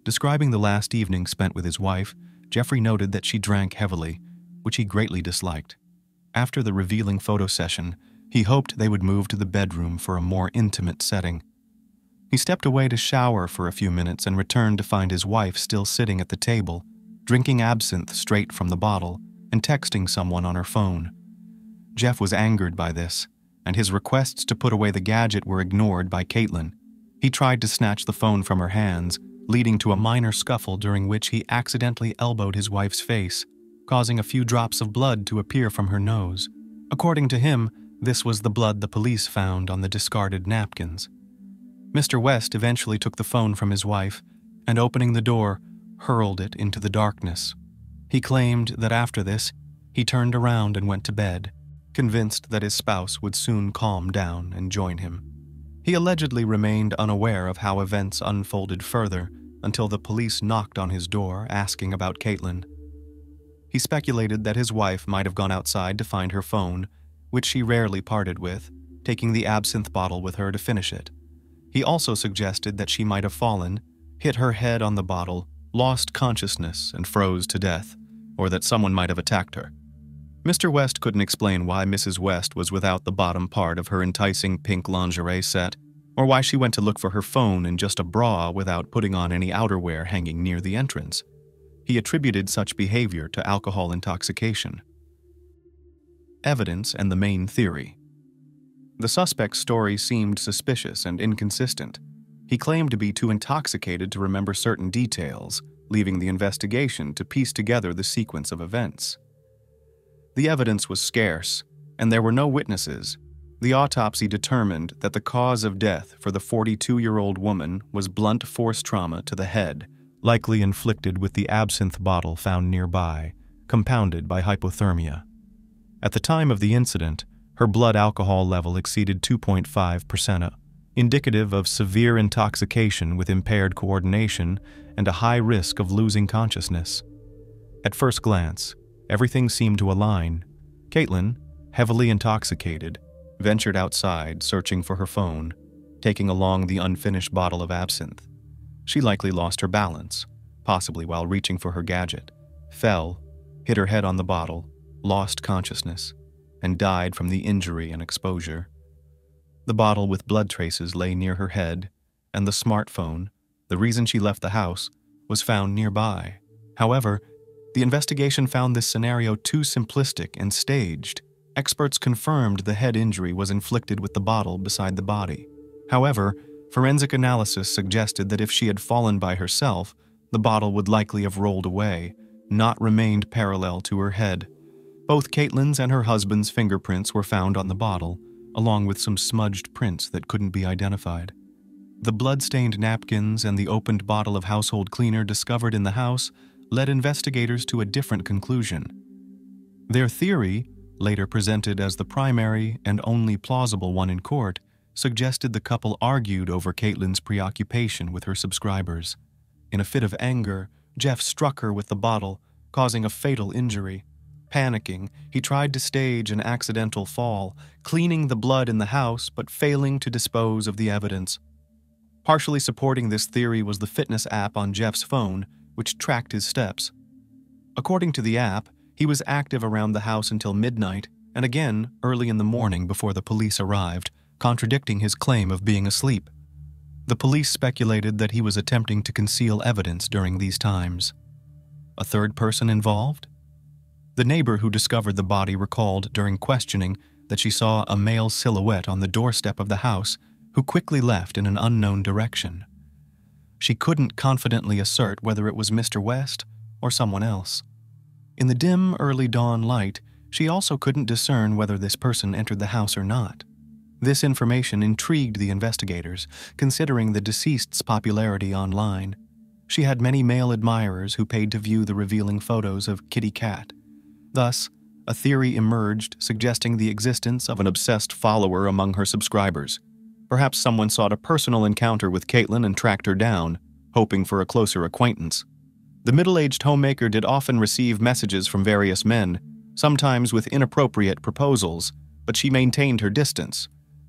Describing the last evening spent with his wife, Jeffrey noted that she drank heavily, which he greatly disliked. After the revealing photo session, he hoped they would move to the bedroom for a more intimate setting. He stepped away to shower for a few minutes and returned to find his wife still sitting at the table, drinking absinthe straight from the bottle and texting someone on her phone. Jeff was angered by this, and his requests to put away the gadget were ignored by Caitlin. He tried to snatch the phone from her hands, leading to a minor scuffle during which he accidentally elbowed his wife's face, causing a few drops of blood to appear from her nose. According to him, this was the blood the police found on the discarded napkins. Mr. West eventually took the phone from his wife and, opening the door, hurled it into the darkness. He claimed that after this, he turned around and went to bed, convinced that his spouse would soon calm down and join him. He allegedly remained unaware of how events unfolded further until the police knocked on his door asking about Caitlin. He speculated that his wife might have gone outside to find her phone, which she rarely parted with, taking the absinthe bottle with her to finish it. He also suggested that she might have fallen, hit her head on the bottle, lost consciousness, and froze to death, or that someone might have attacked her. Mr. West couldn't explain why Mrs. West was without the bottom part of her enticing pink lingerie set, or why she went to look for her phone in just a bra without putting on any outerwear hanging near the entrance. He attributed such behavior to alcohol intoxication. Evidence and the main theory. The suspect's story seemed suspicious and inconsistent. He claimed to be too intoxicated to remember certain details, leaving the investigation to piece together the sequence of events. The evidence was scarce, and there were no witnesses. The autopsy determined that the cause of death for the 42-year-old woman was blunt force trauma to the head, likely inflicted with the absinthe bottle found nearby, compounded by hypothermia. At the time of the incident, her blood alcohol level exceeded 2.5%, indicative of severe intoxication with impaired coordination and a high risk of losing consciousness. At first glance, everything seemed to align. Caitlin, heavily intoxicated, ventured outside searching for her phone, taking along the unfinished bottle of absinthe. She likely lost her balance, possibly while reaching for her gadget, fell, hit her head on the bottle, lost consciousness, and died from the injury and exposure. The bottle with blood traces lay near her head, and the smartphone, the reason she left the house, was found nearby. However, the investigation found this scenario too simplistic and staged. Experts confirmed the head injury was inflicted with the bottle beside the body. However, forensic analysis suggested that if she had fallen by herself, the bottle would likely have rolled away, not remained parallel to her head. Both Caitlin's and her husband's fingerprints were found on the bottle, along with some smudged prints that couldn't be identified. The blood-stained napkins and the opened bottle of household cleaner discovered in the house led investigators to a different conclusion. Their theory, later presented as the primary and only plausible one in court, suggested the couple argued over Caitlin's preoccupation with her subscribers. In a fit of anger, Jeff struck her with the bottle, causing a fatal injury. Panicking, he tried to stage an accidental fall, cleaning the blood in the house but failing to dispose of the evidence. Partially supporting this theory was the fitness app on Jeff's phone, which tracked his steps. According to the app, he was active around the house until midnight, and again early in the morning before the police arrived, contradicting his claim of being asleep. The police speculated that he was attempting to conceal evidence during these times. A third person involved? The neighbor who discovered the body recalled during questioning that she saw a male silhouette on the doorstep of the house who quickly left in an unknown direction. She couldn't confidently assert whether it was Mr. West or someone else. In the dim, early dawn light, she also couldn't discern whether this person entered the house or not. This information intrigued the investigators, considering the deceased's popularity online. She had many male admirers who paid to view the revealing photos of Kitty Cat. Thus, a theory emerged suggesting the existence of an obsessed follower among her subscribers. Perhaps someone sought a personal encounter with Caitlin and tracked her down, hoping for a closer acquaintance. The middle-aged homemaker did often receive messages from various men, sometimes with inappropriate proposals, but she maintained her distance.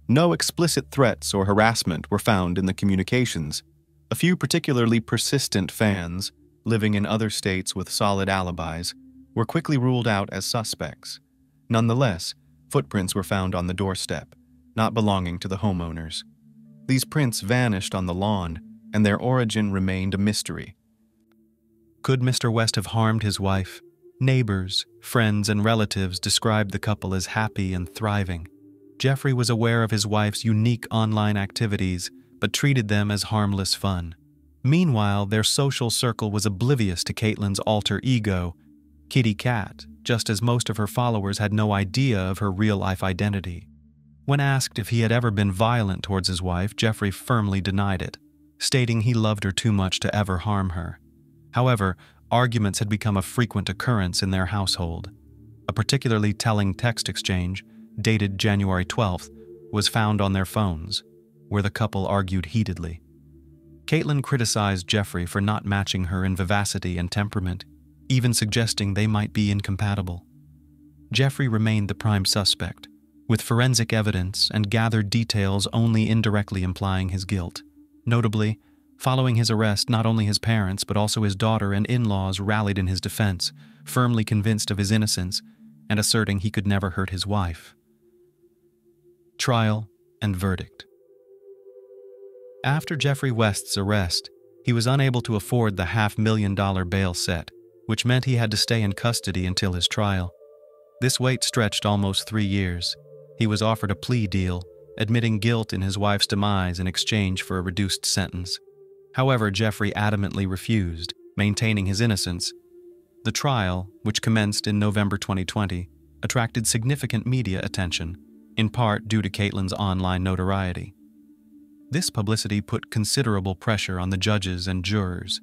No explicit threats or harassment were found in the communications. A few particularly persistent fans, living in other states with solid alibis, were quickly ruled out as suspects. Nonetheless, footprints were found on the doorstep, not belonging to the homeowners. These prints vanished on the lawn, and their origin remained a mystery. Could Mr. West have harmed his wife? Neighbors, friends, and relatives described the couple as happy and thriving. Jeffrey was aware of his wife's unique online activities, but treated them as harmless fun. Meanwhile, their social circle was oblivious to Caitlin's alter ego, Kitty Cat, just as most of her followers had no idea of her real-life identity. When asked if he had ever been violent towards his wife, Jeffrey firmly denied it, stating he loved her too much to ever harm her. However, arguments had become a frequent occurrence in their household. A particularly telling text exchange, dated January 12th, was found on their phones, where the couple argued heatedly. Caitlin criticized Jeffrey for not matching her in vivacity and temperament, even suggesting they might be incompatible. Jeffrey remained the prime suspect, with forensic evidence and gathered details only indirectly implying his guilt. Notably, following his arrest, not only his parents but also his daughter and in-laws rallied in his defense, firmly convinced of his innocence and asserting he could never hurt his wife. Trial and verdict. After Jeffrey West's arrest, he was unable to afford the $500,000 bail set, which meant he had to stay in custody until his trial. This wait stretched almost 3 years. He was offered a plea deal, admitting guilt in his wife's demise in exchange for a reduced sentence. However, Jeffrey adamantly refused, maintaining his innocence. The trial, which commenced in November 2020, attracted significant media attention, in part due to Caitlin's online notoriety. This publicity put considerable pressure on the judges and jurors.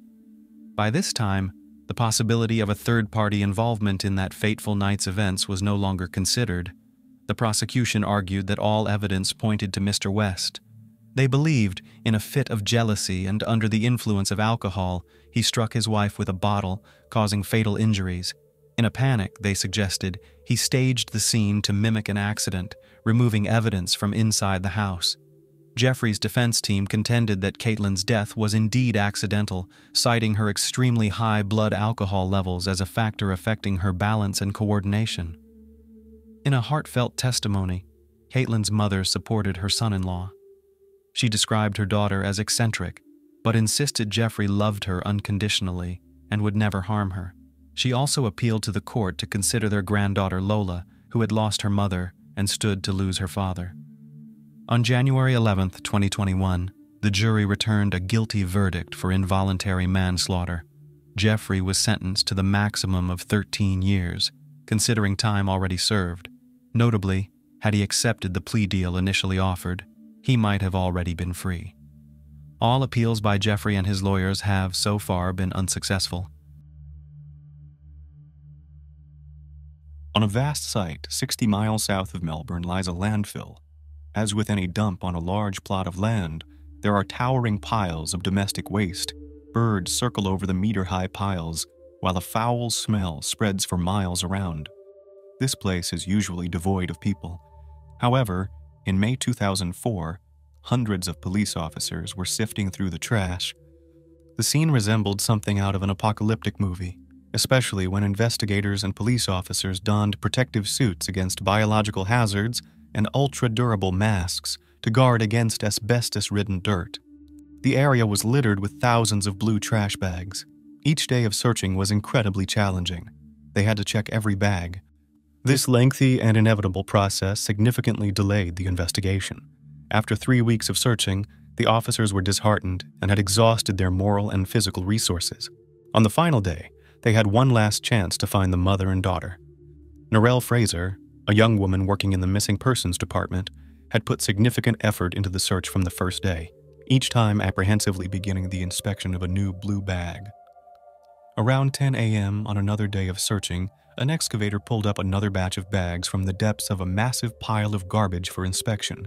By this time, the possibility of a third-party involvement in that fateful night's events was no longer considered. The prosecution argued that all evidence pointed to Mr. West. They believed, in a fit of jealousy and under the influence of alcohol, he struck his wife with a bottle, causing fatal injuries. In a panic, they suggested, he staged the scene to mimic an accident, removing evidence from inside the house. Jeffrey's defense team contended that Caitlin's death was indeed accidental, citing her extremely high blood alcohol levels as a factor affecting her balance and coordination. In a heartfelt testimony, Caitlin's mother supported her son-in-law. She described her daughter as eccentric, but insisted Jeffrey loved her unconditionally and would never harm her. She also appealed to the court to consider their granddaughter Lola, who had lost her mother and stood to lose her father. On January 11, 2021, the jury returned a guilty verdict for involuntary manslaughter. Jeffrey was sentenced to the maximum of 13 years, considering time already served. Notably, had he accepted the plea deal initially offered, he might have already been free. All appeals by Jeffrey and his lawyers have, so far, been unsuccessful. On a vast site 60 miles south of Melbourne lies a landfill. As with any dump on a large plot of land, there are towering piles of domestic waste. Birds circle over the meter-high piles, while a foul smell spreads for miles around. This place is usually devoid of people. However, in May 2004, hundreds of police officers were sifting through the trash. The scene resembled something out of an apocalyptic movie, especially when investigators and police officers donned protective suits against biological hazards and ultra-durable masks to guard against asbestos-ridden dirt. The area was littered with thousands of blue trash bags. Each day of searching was incredibly challenging. They had to check every bag. This lengthy and inevitable process significantly delayed the investigation. After 3 weeks of searching, the officers were disheartened and had exhausted their moral and physical resources. On the final day, they had one last chance to find the mother and daughter. Narelle Fraser, a young woman working in the missing persons department, had put significant effort into the search from the first day, each time apprehensively beginning the inspection of a new blue bag. Around 10 a.m. on another day of searching, an excavator pulled up another batch of bags from the depths of a massive pile of garbage for inspection.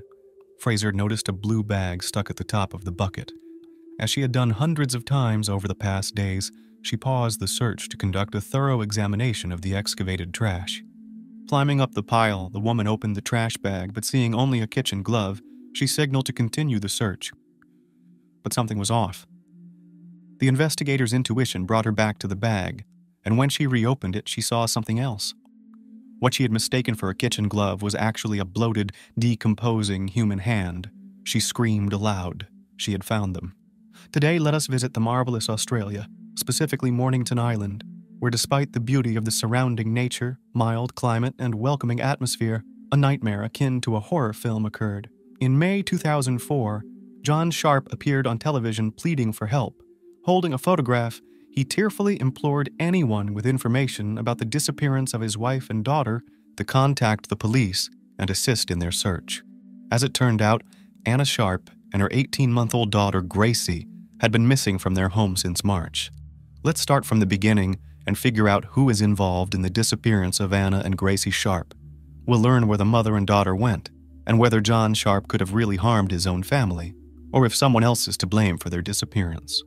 Fraser noticed a blue bag stuck at the top of the bucket. As she had done hundreds of times over the past days, she paused the search to conduct a thorough examination of the excavated trash. Climbing up the pile, the woman opened the trash bag, but seeing only a kitchen glove, she signaled to continue the search. But something was off. The investigator's intuition brought her back to the bag, and when she reopened it, she saw something else. What she had mistaken for a kitchen glove was actually a bloated, decomposing human hand. She screamed aloud. She had found them. Today, let us visit the marvelous Australia, specifically Mornington Island, where despite the beauty of the surrounding nature, mild climate, and welcoming atmosphere, a nightmare akin to a horror film occurred. In May 2004, John Sharp appeared on television pleading for help. Holding a photograph, he tearfully implored anyone with information about the disappearance of his wife and daughter to contact the police and assist in their search. As it turned out, Anna Sharp and her 18-month-old daughter, Gracie, had been missing from their home since March. Let's start from the beginning and figure out who is involved in the disappearance of Anna and Gracie Sharp. We'll learn where the mother and daughter went, and whether John Sharp could have really harmed his own family, or if someone else is to blame for their disappearance.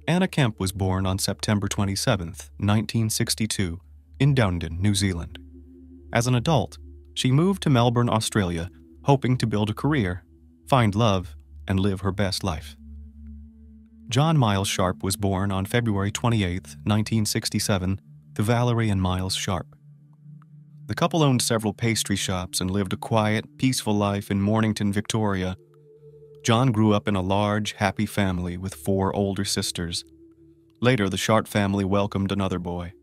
Anna Kemp was born on September 27, 1962, in Dunedin, New Zealand. As an adult, she moved to Melbourne, Australia, hoping to build a career, find love, and live her best life. John Miles Sharp was born on February 28, 1967, to Valerie and Miles Sharp. The couple owned several pastry shops and lived a quiet, peaceful life in Mornington, Victoria. John grew up in a large, happy family with 4 older sisters. Later, the Sharp family welcomed another boy.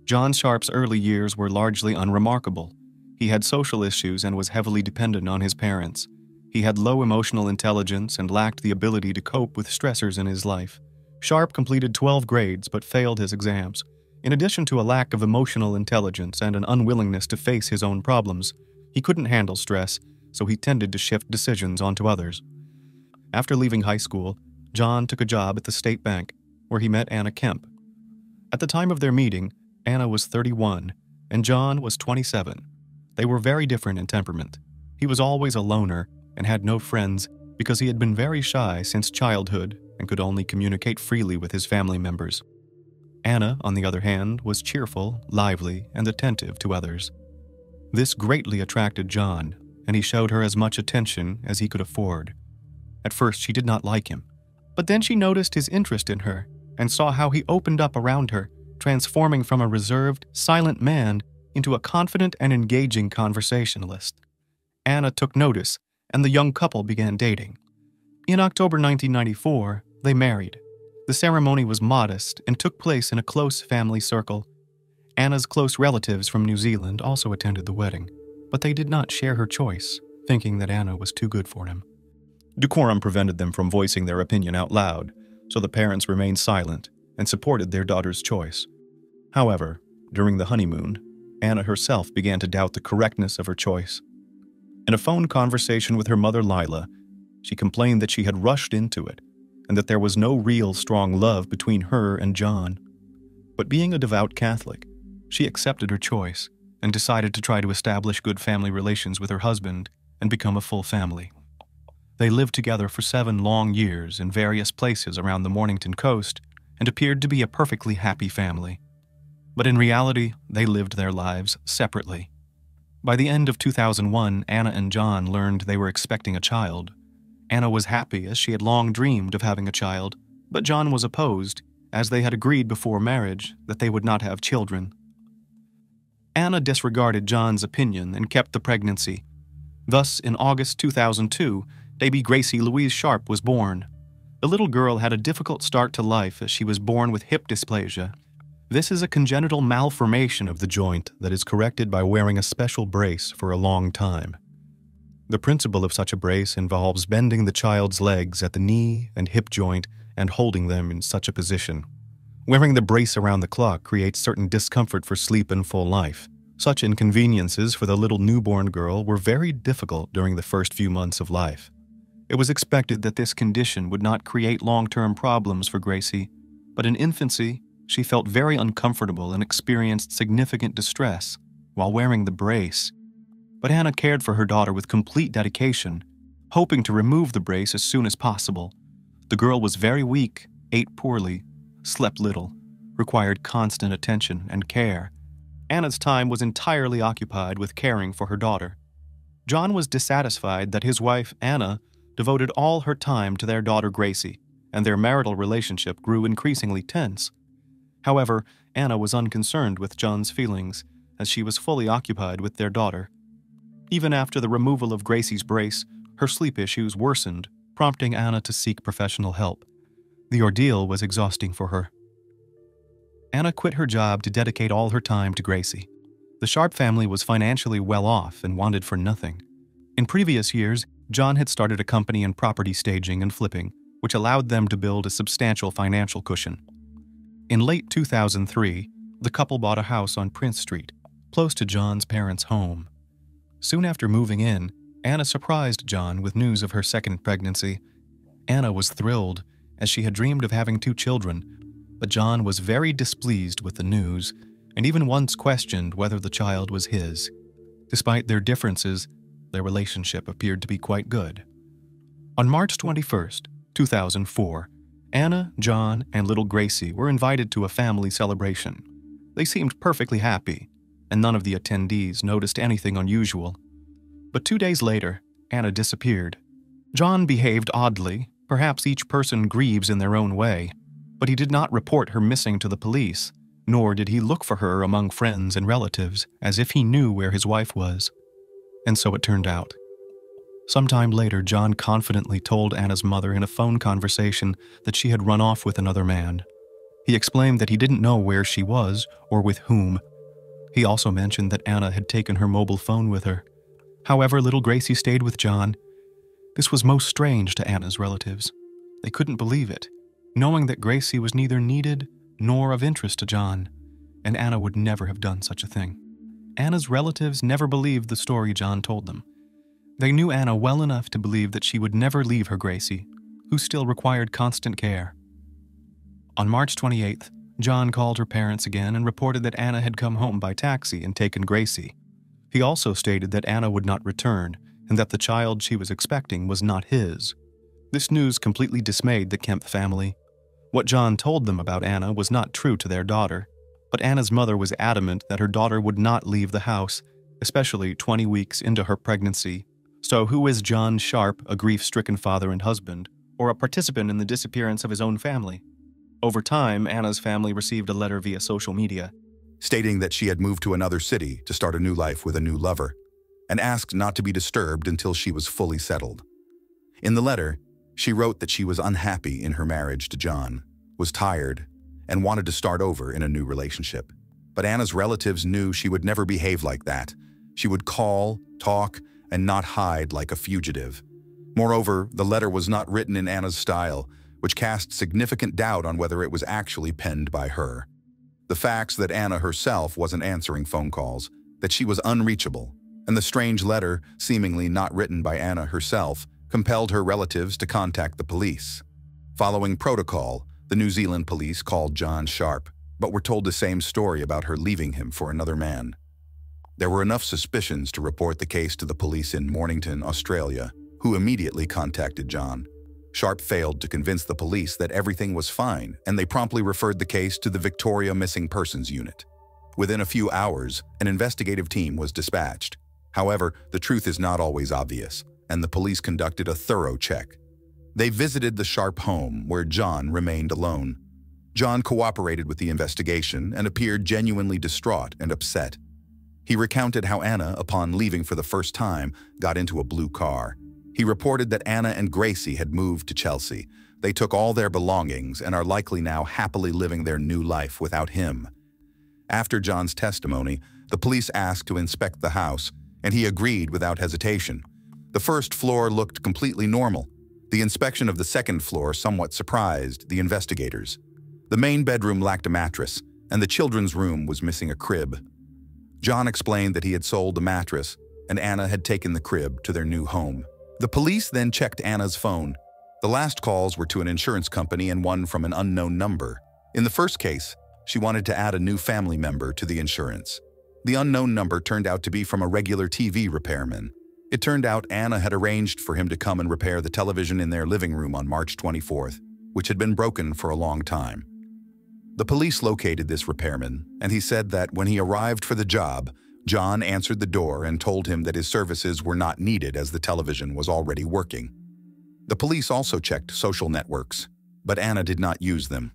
John Sharp's early years were largely unremarkable. He had social issues and was heavily dependent on his parents. He had low emotional intelligence and lacked the ability to cope with stressors in his life. Sharp completed 12 grades but failed his exams. In addition to a lack of emotional intelligence and an unwillingness to face his own problems, he couldn't handle stress, so he tended to shift decisions onto others. After leaving high school, John took a job at the State Bank, where he met Anna Kemp. At the time of their meeting, Anna was 31, and John was 27. They were very different in temperament. He was always a loner and had no friends because he had been very shy since childhood and could only communicate freely with his family members. Anna, on the other hand, was cheerful, lively, and attentive to others. This greatly attracted John, and he showed her as much attention as he could afford. At first, she did not like him, but then she noticed his interest in her and saw how he opened up around her, transforming from a reserved, silent man into a confident and engaging conversationalist. Anna took notice, and the young couple began dating. In October 1994, they married. The ceremony was modest and took place in a close family circle. Anna's close relatives from New Zealand also attended the wedding, but they did not share her choice, thinking that Anna was too good for him. Decorum prevented them from voicing their opinion out loud, so the parents remained silent and supported their daughter's choice. However, during the honeymoon, Anna herself began to doubt the correctness of her choice. In a phone conversation with her mother Lila, she complained that she had rushed into it and that there was no real strong love between her and John. But being a devout Catholic, she accepted her choice and decided to try to establish good family relations with her husband and become a full family. They lived together for 7 long years in various places around the Mornington coast and appeared to be a perfectly happy family. But in reality, they lived their lives separately. By the end of 2001, Anna and John learned they were expecting a child. Anna was happy as she had long dreamed of having a child, but John was opposed, as they had agreed before marriage that they would not have children. Anna disregarded John's opinion and kept the pregnancy. Thus, in August 2002, baby Gracie Louise Sharp was born. The little girl had a difficult start to life as she was born with hip dysplasia. This is a congenital malformation of the joint that is corrected by wearing a special brace for a long time. The principle of such a brace involves bending the child's legs at the knee and hip joint and holding them in such a position. Wearing the brace around the clock creates certain discomfort for sleep and full life. Such inconveniences for the little newborn girl were very difficult during the first few months of life. It was expected that this condition would not create long-term problems for Gracie, but in infancy, she felt very uncomfortable and experienced significant distress while wearing the brace. But Anna cared for her daughter with complete dedication, hoping to remove the brace as soon as possible. The girl was very weak, ate poorly, slept little, required constant attention and care. Anna's time was entirely occupied with caring for her daughter. John was dissatisfied that his wife, Anna, devoted all her time to their daughter Gracie, and their marital relationship grew increasingly tense. However, Anna was unconcerned with John's feelings, as she was fully occupied with their daughter. Even after the removal of Gracie's brace, her sleep issues worsened, prompting Anna to seek professional help. The ordeal was exhausting for her. Anna quit her job to dedicate all her time to Gracie. The Sharp family was financially well off and wanted for nothing. In previous years, John had started a company in property staging and flipping, which allowed them to build a substantial financial cushion. In late 2003, the couple bought a house on Prince Street, close to John's parents' home. Soon after moving in, Anna surprised John with news of her second pregnancy. Anna was thrilled, as she had dreamed of having 2 children, but John was very displeased with the news and even once questioned whether the child was his. Despite their differences, their relationship appeared to be quite good. On March 21st, 2004, Anna, John, and little Gracie were invited to a family celebration. They seemed perfectly happy, and none of the attendees noticed anything unusual. But 2 days later, Anna disappeared. John behaved oddly. Perhaps each person grieves in their own way, but he did not report her missing to the police, nor did he look for her among friends and relatives, as if he knew where his wife was. And so it turned out. Sometime later, John confidently told Anna's mother in a phone conversation that she had run off with another man. He explained that he didn't know where she was or with whom. He also mentioned that Anna had taken her mobile phone with her. However, little Gracie stayed with John. This was most strange to Anna's relatives. They couldn't believe it, knowing that Gracie was neither needed nor of interest to John, and Anna would never have done such a thing. Anna's relatives never believed the story John told them. They knew Anna well enough to believe that she would never leave her Gracie, who still required constant care. On March 28th, John called her parents again and reported that Anna had come home by taxi and taken Gracie. He also stated that Anna would not return and that the child she was expecting was not his. This news completely dismayed the Kemp family. What John told them about Anna was not true to their daughter, but Anna's mother was adamant that her daughter would not leave the house, especially 20 weeks into her pregnancy. So who is John Sharp, a grief-stricken father and husband, or a participant in the disappearance of his own family? Over time, Anna's family received a letter via social media, stating that she had moved to another city to start a new life with a new lover, and asked not to be disturbed until she was fully settled. In the letter, she wrote that she was unhappy in her marriage to John, was tired, and wanted to start over in a new relationship. But Anna's relatives knew she would never behave like that. She would call, talk, and not hide like a fugitive. Moreover, the letter was not written in Anna's style, which cast significant doubt on whether it was actually penned by her. The facts that Anna herself wasn't answering phone calls, that she was unreachable, and the strange letter, seemingly not written by Anna herself, compelled her relatives to contact the police. Following protocol, the New Zealand police called John Sharp, but were told the same story about her leaving him for another man. There were enough suspicions to report the case to the police in Mornington, Australia, who immediately contacted John. Sharp failed to convince the police that everything was fine, and they promptly referred the case to the Victoria Missing Persons Unit. Within a few hours, an investigative team was dispatched. However, the truth is not always obvious, and the police conducted a thorough check. They visited the Sharp home, where John remained alone. John cooperated with the investigation and appeared genuinely distraught and upset. He recounted how Anna, upon leaving for the first time, got into a blue car. He reported that Anna and Gracie had moved to Chelsea. They took all their belongings and are likely now happily living their new life without him. After John's testimony, the police asked to inspect the house, and he agreed without hesitation. The first floor looked completely normal. The inspection of the second floor somewhat surprised the investigators. The main bedroom lacked a mattress, and the children's room was missing a crib. John explained that he had sold the mattress, and Anna had taken the crib to their new home. The police then checked Anna's phone. The last calls were to an insurance company and one from an unknown number. In the first case, she wanted to add a new family member to the insurance. The unknown number turned out to be from a regular TV repairman. It turned out Anna had arranged for him to come and repair the television in their living room on March 24th, which had been broken for a long time. The police located this repairman, and he said that when he arrived for the job, John answered the door and told him that his services were not needed as the television was already working. The police also checked social networks, but Anna did not use them.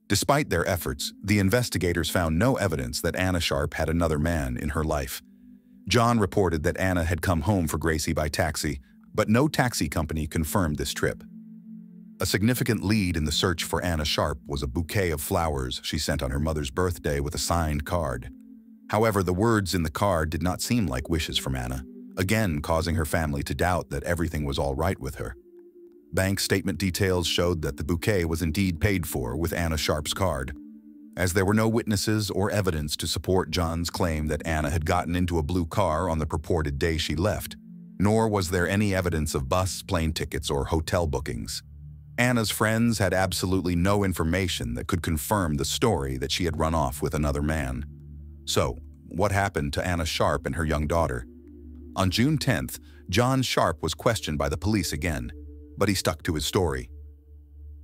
Despite their efforts, the investigators found no evidence that Anna Sharp had another man in her life. John reported that Anna had come home for Gracie by taxi, but no taxi company confirmed this trip. A significant lead in the search for Anna Sharp was a bouquet of flowers she sent on her mother's birthday with a signed card. However, the words in the card did not seem like wishes from Anna, again causing her family to doubt that everything was all right with her. Bank statement details showed that the bouquet was indeed paid for with Anna Sharp's card. As there were no witnesses or evidence to support John's claim that Anna had gotten into a blue car on the purported day she left, nor was there any evidence of bus, plane tickets, or hotel bookings. Anna's friends had absolutely no information that could confirm the story that she had run off with another man. So, what happened to Anna Sharp and her young daughter? On June 10th, John Sharp was questioned by the police again, but he stuck to his story.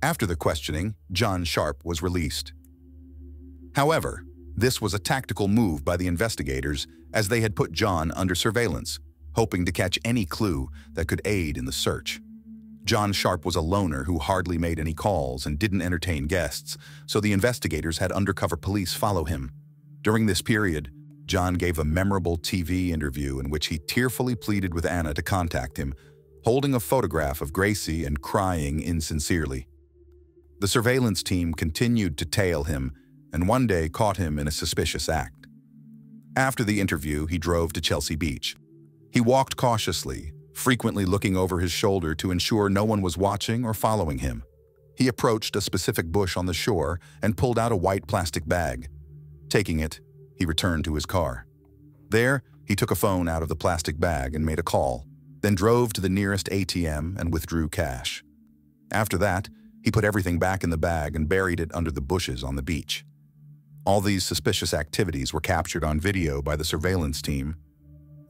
After the questioning, John Sharp was released. However, this was a tactical move by the investigators as they had put John under surveillance, hoping to catch any clue that could aid in the search. John Sharp was a loner who hardly made any calls and didn't entertain guests, so the investigators had undercover police follow him. During this period, John gave a memorable TV interview in which he tearfully pleaded with Anna to contact him, holding a photograph of Gracie and crying insincerely. The surveillance team continued to tail him and one day caught him in a suspicious act. After the interview, he drove to Chelsea Beach. He walked cautiously, frequently looking over his shoulder to ensure no one was watching or following him. He approached a specific bush on the shore and pulled out a white plastic bag. Taking it, he returned to his car. There, he took a phone out of the plastic bag and made a call, then drove to the nearest ATM and withdrew cash. After that, he put everything back in the bag and buried it under the bushes on the beach. All these suspicious activities were captured on video by the surveillance team.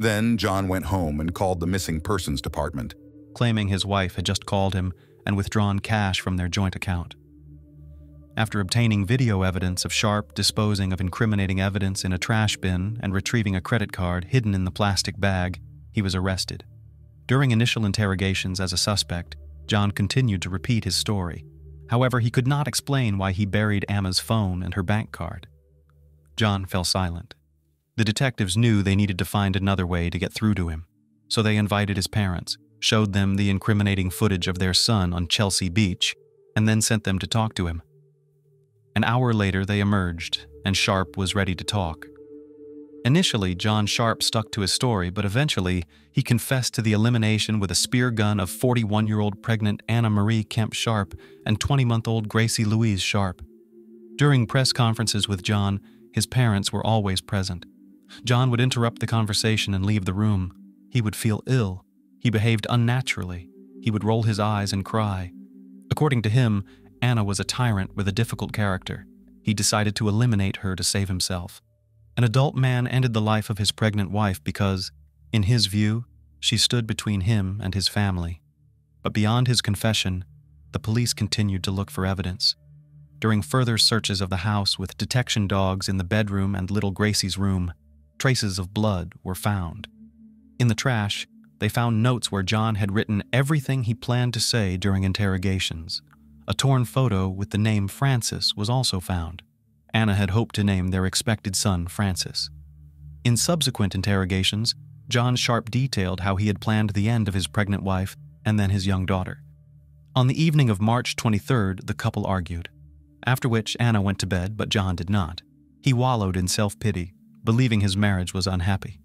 Then John went home and called the Missing Persons Department, claiming his wife had just called him and withdrawn cash from their joint account. After obtaining video evidence of Sharp disposing of incriminating evidence in a trash bin and retrieving a credit card hidden in the plastic bag, he was arrested. During initial interrogations as a suspect, John continued to repeat his story. However, he could not explain why he buried Anna's phone and her bank card. John fell silent. The detectives knew they needed to find another way to get through to him, so they invited his parents, showed them the incriminating footage of their son on Chelsea Beach, and then sent them to talk to him. An hour later, they emerged, and Sharp was ready to talk. Initially, John Sharp stuck to his story, but eventually, he confessed to the elimination with a spear gun of 41-year-old pregnant Anna Marie Kemp Sharp and 20-month-old Gracie Louise Sharp. During press conferences with John, his parents were always present. John would interrupt the conversation and leave the room. He would feel ill. He behaved unnaturally. He would roll his eyes and cry. According to him, Anna was a tyrant with a difficult character. He decided to eliminate her to save himself. An adult man ended the life of his pregnant wife because, in his view, she stood between him and his family. But beyond his confession, the police continued to look for evidence. During further searches of the house with detection dogs in the bedroom and little Gracie's room, traces of blood were found. In the trash, they found notes where John had written everything he planned to say during interrogations. A torn photo with the name Francis was also found. Anna had hoped to name their expected son Francis. In subsequent interrogations, John Sharp detailed how he had planned the end of his pregnant wife and then his young daughter. On the evening of March 23rd, the couple argued, after which Anna went to bed, but John did not. He wallowed in self-pity, believing his marriage was unhappy.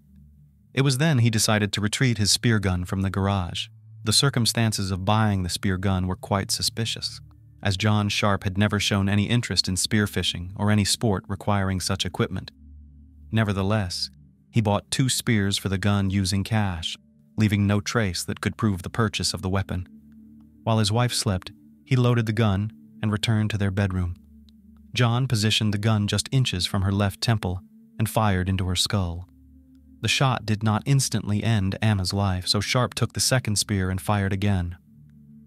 It was then he decided to retrieve his spear gun from the garage. The circumstances of buying the spear gun were quite suspicious, as John Sharp had never shown any interest in spearfishing or any sport requiring such equipment. Nevertheless, he bought 2 spears for the gun using cash, leaving no trace that could prove the purchase of the weapon. While his wife slept, he loaded the gun and returned to their bedroom. John positioned the gun just inches from her left temple and fired into her skull. The shot did not instantly end Anna's life, so Sharp took the second spear and fired again.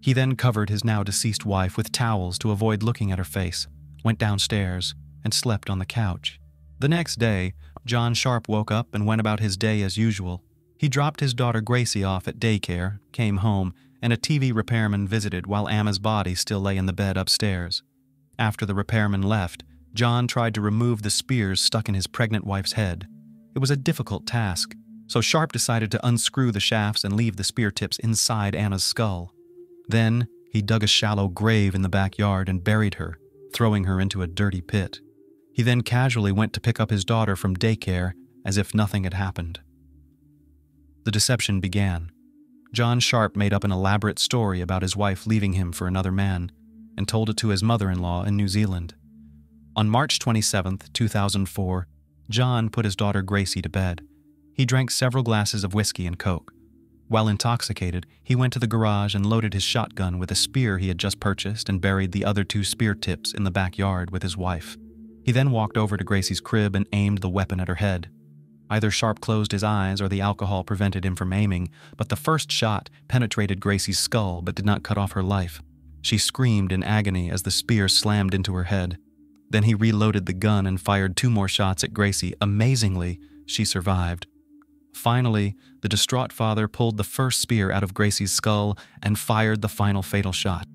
He then covered his now deceased wife with towels to avoid looking at her face, went downstairs, and slept on the couch. The next day, John Sharp woke up and went about his day as usual. He dropped his daughter Gracie off at daycare, came home, and a TV repairman visited while Anna's body still lay in the bed upstairs. After the repairman left, John tried to remove the spears stuck in his pregnant wife's head. It was a difficult task, so Sharp decided to unscrew the shafts and leave the spear tips inside Anna's skull. Then, he dug a shallow grave in the backyard and buried her, throwing her into a dirty pit. He then casually went to pick up his daughter from daycare as if nothing had happened. The deception began. John Sharp made up an elaborate story about his wife leaving him for another man and told it to his mother-in-law in New Zealand. On March 27, 2004, John put his daughter Gracie to bed. He drank several glasses of whiskey and Coke. While intoxicated, he went to the garage and loaded his shotgun with a spear he had just purchased and buried the other 2 spear tips in the backyard with his wife. He then walked over to Gracie's crib and aimed the weapon at her head. Either Sharp closed his eyes or the alcohol prevented him from aiming, but the first shot penetrated Gracie's skull but did not cut off her life. She screamed in agony as the spear slammed into her head. Then he reloaded the gun and fired 2 more shots at Gracie. Amazingly, she survived. Finally, the distraught father pulled the first spear out of Gracie's skull and fired the final fatal shot.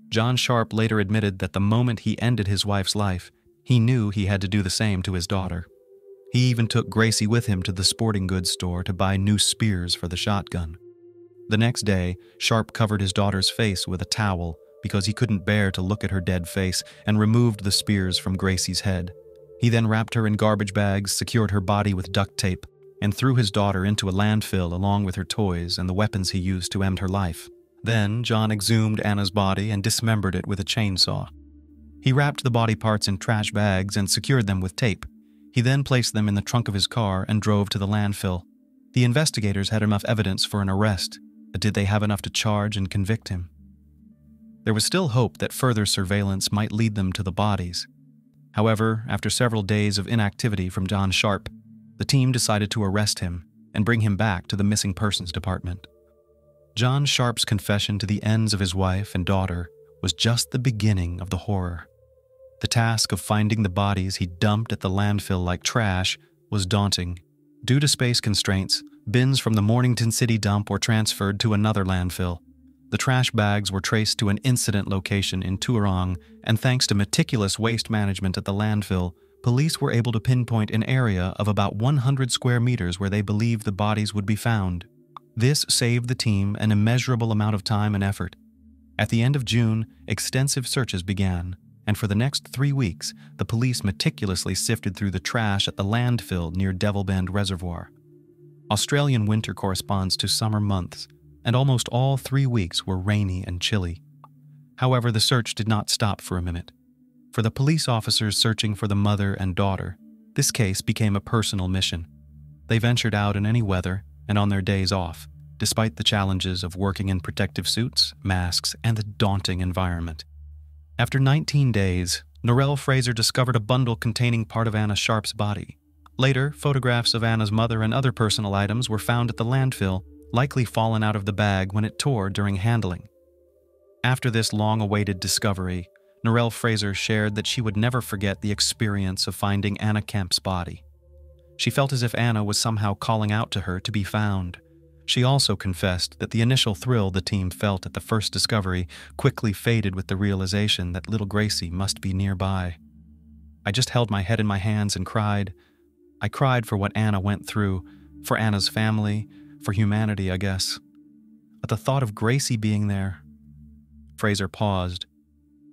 John Sharp later admitted that the moment he ended his wife's life, he knew he had to do the same to his daughter. He even took Gracie with him to the sporting goods store to buy new spears for the shotgun. The next day, Sharp covered his daughter's face with a towel because he couldn't bear to look at her dead face and removed the spears from Gracie's head. He then wrapped her in garbage bags, secured her body with duct tape, and threw his daughter into a landfill along with her toys and the weapons he used to end her life. Then, John exhumed Anna's body and dismembered it with a chainsaw. He wrapped the body parts in trash bags and secured them with tape. He then placed them in the trunk of his car and drove to the landfill. The investigators had enough evidence for an arrest, but did they have enough to charge and convict him? There was still hope that further surveillance might lead them to the bodies. However, after several days of inactivity from John Sharp, the team decided to arrest him and bring him back to the Missing Persons Department. John Sharp's confession to the ends of his wife and daughter was just the beginning of the horror. The task of finding the bodies he dumped at the landfill like trash was daunting. Due to space constraints, bins from the Mornington City dump were transferred to another landfill. The trash bags were traced to an incident location in Tuarong, and thanks to meticulous waste management at the landfill, police were able to pinpoint an area of about 100 square meters where they believed the bodies would be found. This saved the team an immeasurable amount of time and effort. At the end of June, extensive searches began, and for the next 3 weeks, the police meticulously sifted through the trash at the landfill near Devil Bend Reservoir. Australian winter corresponds to summer months, and almost all 3 weeks were rainy and chilly. However, the search did not stop for a minute. For the police officers searching for the mother and daughter, this case became a personal mission. They ventured out in any weather and on their days off, despite the challenges of working in protective suits, masks, and the daunting environment. After 19 days, Norelle Fraser discovered a bundle containing part of Anna Sharp's body. Later, photographs of Anna's mother and other personal items were found at the landfill, likely fallen out of the bag when it tore during handling. After this long-awaited discovery, Norelle Fraser shared that she would never forget the experience of finding Anna Kemp's body. She felt as if Anna was somehow calling out to her to be found. She also confessed that the initial thrill the team felt at the first discovery quickly faded with the realization that little Gracie must be nearby. "I just held my head in my hands and cried. I cried for what Anna went through, for Anna's family, for humanity, I guess. At the thought of Gracie being there." Fraser paused.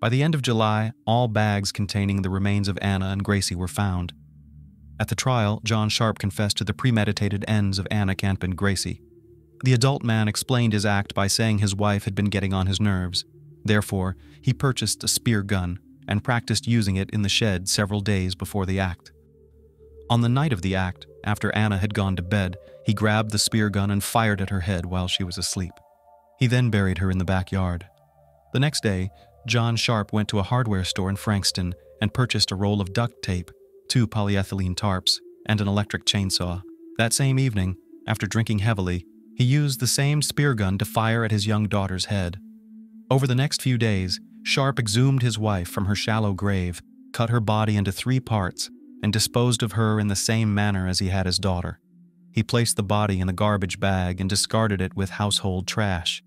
By the end of July, all bags containing the remains of Anna and Gracie were found. At the trial, John Sharp confessed to the premeditated ends of Anna Kemp and Gracie. The adult man explained his act by saying his wife had been getting on his nerves. Therefore, he purchased a spear gun and practiced using it in the shed several days before the act. On the night of the act, after Anna had gone to bed, he grabbed the spear gun and fired at her head while she was asleep. He then buried her in the backyard. The next day, John Sharp went to a hardware store in Frankston and purchased a roll of duct tape, 2 polyethylene tarps, and an electric chainsaw. That same evening, after drinking heavily, he used the same spear gun to fire at his young daughter's head. Over the next few days, Sharp exhumed his wife from her shallow grave, cut her body into 3 parts, and disposed of her in the same manner as he had his daughter. He placed the body in a garbage bag and discarded it with household trash.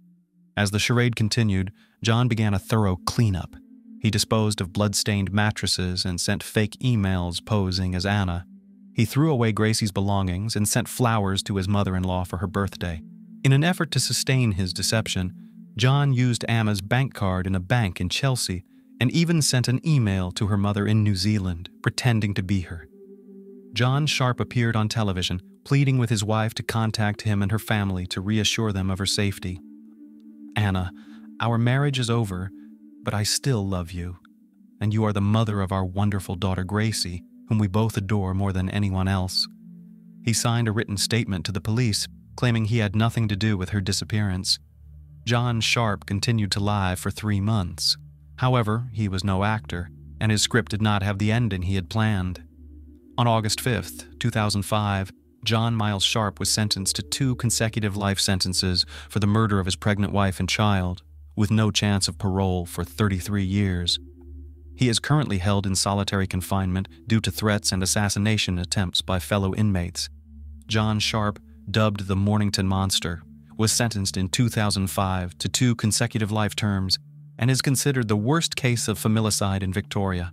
As the charade continued, John began a thorough cleanup. He disposed of blood-stained mattresses and sent fake emails posing as Anna. He threw away Gracie's belongings and sent flowers to his mother-in-law for her birthday. In an effort to sustain his deception, John used Anna's bank card in a bank in Chelsea and even sent an email to her mother in New Zealand, pretending to be her. John Sharp appeared on television, pleading with his wife to contact him and her family to reassure them of her safety. "Anna, our marriage is over, but I still love you, and you are the mother of our wonderful daughter Gracie, whom we both adore more than anyone else." He signed a written statement to the police, claiming he had nothing to do with her disappearance. John Sharp continued to lie for 3 months. However, he was no actor, and his script did not have the ending he had planned. On August 5th, 2005, John Miles Sharp was sentenced to 2 consecutive life sentences for the murder of his pregnant wife and child, with no chance of parole for 33 years. He is currently held in solitary confinement due to threats and assassination attempts by fellow inmates. John Sharp, dubbed the Mornington Monster, was sentenced in 2005 to 2 consecutive life terms and is considered the worst case of familicide in Victoria.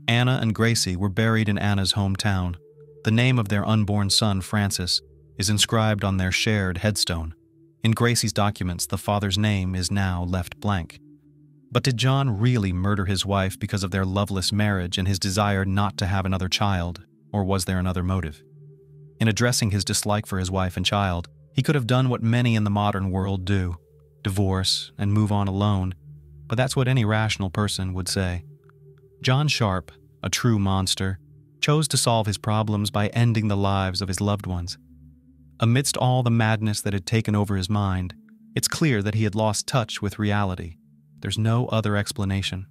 Anna and Gracie were buried in Anna's hometown. The name of their unborn son, Francis, is inscribed on their shared headstone. In Gracie's documents, the father's name is now left blank. But did John really murder his wife because of their loveless marriage and his desire not to have another child, or was there another motive? In addressing his dislike for his wife and child, he could have done what many in the modern world do, divorce and move on alone, but that's what any rational person would say. John Sharp, a true monster, chose to solve his problems by ending the lives of his loved ones. Amidst all the madness that had taken over his mind, it's clear that he had lost touch with reality. There's no other explanation.